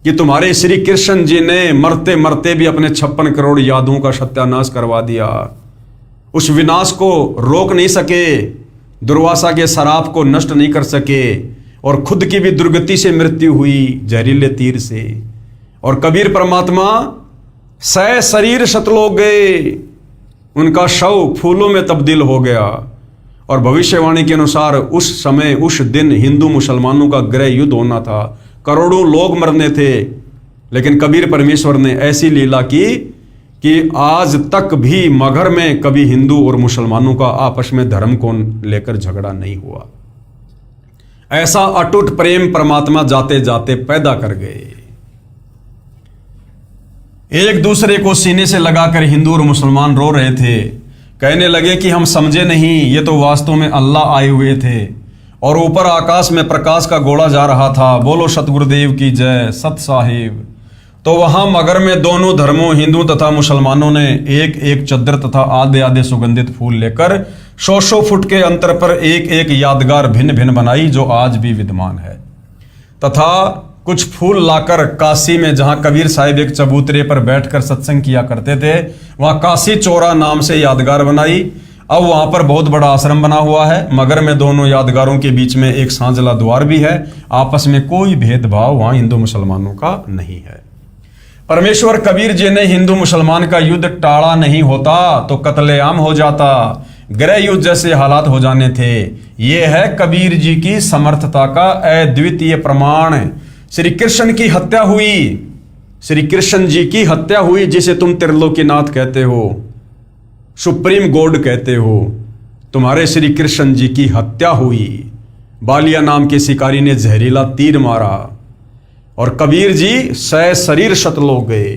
कि तुम्हारे श्री कृष्ण जी ने मरते मरते भी अपने 56 करोड़ यादों का सत्यानाश करवा दिया। उस विनाश को रोक नहीं सके, दुर्वासा के शराप को नष्ट नहीं कर सके, और खुद की भी दुर्गति से मृत्यु हुई जहरीले तीर से। और कबीर परमात्मा शरीर शतलोक गए, उनका शव फूलों में तब्दील हो गया। और भविष्यवाणी के अनुसार उस समय उस दिन हिंदू मुसलमानों का गृह युद्ध होना था, करोड़ों लोग मरने थे। लेकिन कबीर परमेश्वर ने ऐसी लीला की कि आज तक भी मगहर में कभी हिंदू और मुसलमानों का आपस में धर्म को लेकर झगड़ा नहीं हुआ। ऐसा अटूट प्रेम परमात्मा जाते जाते पैदा कर गए। एक दूसरे को सीने से लगाकर हिंदू और मुसलमान रो रहे थे। कहने लगे कि हम समझे नहीं, ये तो वास्तव में अल्लाह आए हुए थे। और ऊपर आकाश में प्रकाश का गोला जा रहा था। बोलो सतगुरुदेव की जय, सत साहिब। तो वहां मगर में दोनों धर्मों हिंदू तथा मुसलमानों ने एक एक चद्दर तथा आधे आधे सुगंधित फूल लेकर 100 फुट के अंतर पर एक एक यादगार भिन्न भिन्न बनाई, जो आज भी विद्यमान है। तथा कुछ फूल लाकर काशी में, जहां कबीर साहिब एक चबूतरे पर बैठकर सत्संग किया करते थे, वहां काशी चौरा नाम से यादगार बनाई। अब वहां पर बहुत बड़ा आश्रम बना हुआ है। मगर में दोनों यादगारों के बीच में एक सांझला द्वार भी है। आपस में कोई भेदभाव वहां हिंदू मुसलमानों का नहीं है। परमेश्वर कबीर जी ने हिंदू मुसलमान का युद्ध टाड़ा नहीं होता तो कत्लेआम हो जाता, गृह युद्ध जैसे हालात हो जाने थे। ये है कबीर जी की समर्थता का अद्वितीय प्रमाण। श्री कृष्ण की हत्या हुई, श्री कृष्ण जी की हत्या हुई, जिसे तुम त्रिलोकीनाथ कहते हो, सुप्रीम गॉड कहते हो। तुम्हारे श्री कृष्ण जी की हत्या हुई। बालिया नाम के शिकारी ने जहरीला तीर मारा और कबीर जी शरीर शतलोक गए।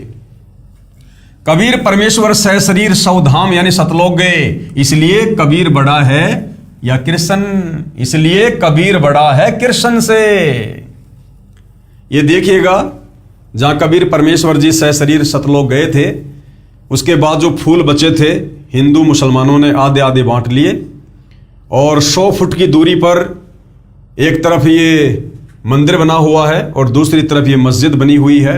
कबीर परमेश्वर शरीर सौधाम यानी शतलोक गए। इसलिए कबीर बड़ा है या कृष्ण, इसलिए कबीर बड़ा है कृष्ण से। ये देखिएगा, जहां कबीर परमेश्वर जी शरीर शतलोक गए थे, उसके बाद जो फूल बचे थे हिंदू मुसलमानों ने आधे आधे बांट लिए। और 100 फुट की दूरी पर एक तरफ ये मंदिर बना हुआ है और दूसरी तरफ ये मस्जिद बनी हुई है।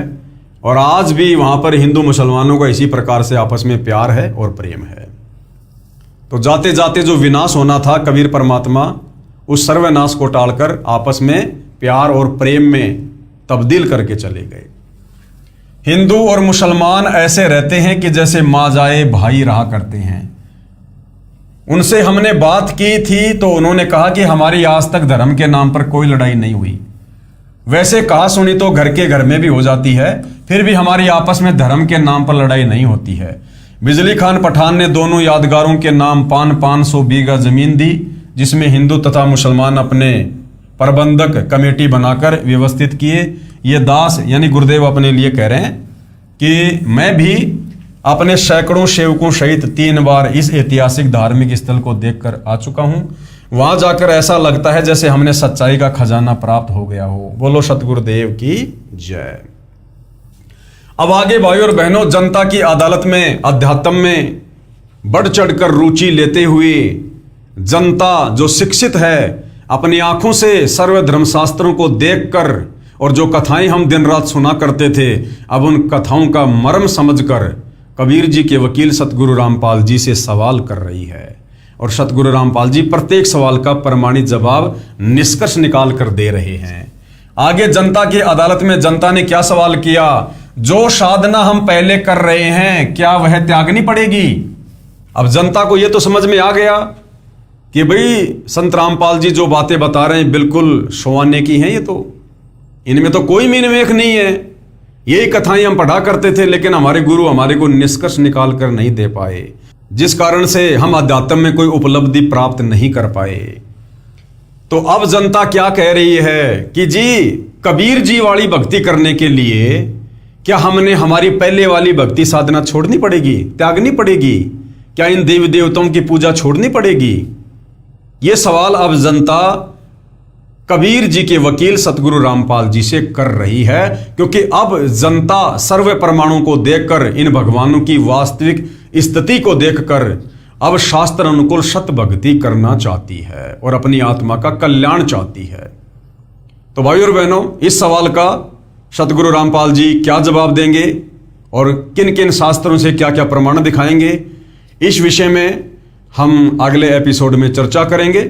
और आज भी वहां पर हिंदू मुसलमानों का इसी प्रकार से आपस में प्यार है और प्रेम है। तो जाते जाते जो विनाश होना था, कबीर परमात्मा उस सर्वनाश को टालकर आपस में प्यार और प्रेम में तब्दील करके चले गए। हिंदू और मुसलमान ऐसे रहते हैं कि जैसे माँ जाए भाई रहा करते हैं। उनसे हमने बात की थी तो उन्होंने कहा कि हमारी आज तक धर्म के नाम पर कोई लड़ाई नहीं हुई। वैसे कहा सुनी तो घर के घर में भी हो जाती है, फिर भी हमारी आपस में धर्म के नाम पर लड़ाई नहीं होती है। बिजली खान पठान ने दोनों यादगारों के नाम 500 बीघा जमीन दी, जिसमें हिंदू तथा मुसलमान अपने प्रबंधक कमेटी बनाकर व्यवस्थित किए। ये दास यानी गुरुदेव अपने लिए कह रहे हैं कि मैं भी अपने सैकड़ों सेवकों सहित 3 बार इस ऐतिहासिक धार्मिक स्थल को देखकर आ चुका हूं। वहां जाकर ऐसा लगता है जैसे हमने सच्चाई का खजाना प्राप्त हो गया हो। बोलो सतगुरुदेव की जय। अब आगे भाइयों और बहनों, जनता की अदालत में अध्यात्म में बढ़ चढ़कर रुचि लेते हुए जनता जो शिक्षित है अपनी आंखों से सर्व धर्मशास्त्रों को देखकर और जो कथाएं हम दिन रात सुना करते थे, अब उन कथाओं का मर्म समझकर कबीर जी के वकील सतगुरु रामपाल जी से सवाल कर रही है। और सतगुरु रामपाल जी प्रत्येक सवाल का प्रमाणित जवाब निष्कर्ष निकाल कर दे रहे हैं। आगे जनता की अदालत में जनता ने क्या सवाल किया, जो साधना हम पहले कर रहे हैं क्या वह त्यागनी पड़ेगी। अब जनता को यह तो समझ में आ गया कि भाई संत रामपाल जी जो बातें बता रहे हैं बिल्कुल सोआने की हैं, ये तो इनमें तो कोई मीनमेख नहीं है। यही कथाएं हम पढ़ा करते थे, लेकिन हमारे गुरु हमारे को निष्कर्ष निकाल कर नहीं दे पाए, जिस कारण से हम अध्यात्म में कोई उपलब्धि प्राप्त नहीं कर पाए। तो अब जनता क्या कह रही है कि जी कबीर जी वाली भक्ति करने के लिए क्या हमने हमारी पहले वाली भक्ति साधना छोड़नी पड़ेगी, त्यागनी पड़ेगी? क्या इन देवी देवताओं की पूजा छोड़नी पड़ेगी? ये सवाल अब जनता कबीर जी के वकील सतगुरु रामपाल जी से कर रही है, क्योंकि अब जनता सर्व प्रमाणों को देखकर, इन भगवानों की वास्तविक स्थिति को देखकर अब शास्त्र अनुकूल सत भक्ति करना चाहती है और अपनी आत्मा का कल्याण चाहती है। तो भाई और बहनों, इस सवाल का सतगुरु रामपाल जी क्या जवाब देंगे और किन किन शास्त्रों से क्या क्या प्रमाण दिखाएंगे, इस विषय में हम अगले एपिसोड में चर्चा करेंगे।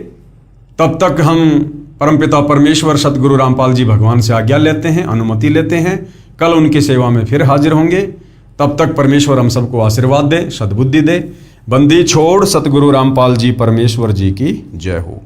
तब तक हम परमपिता परमेश्वर सतगुरु रामपाल जी भगवान से आज्ञा लेते हैं, अनुमति लेते हैं। कल उनकी सेवा में फिर हाजिर होंगे। तब तक परमेश्वर हम सबको आशीर्वाद दे, सद्बुद्धि दे। बंदी छोड़ सतगुरु रामपाल जी परमेश्वर जी की जय हो।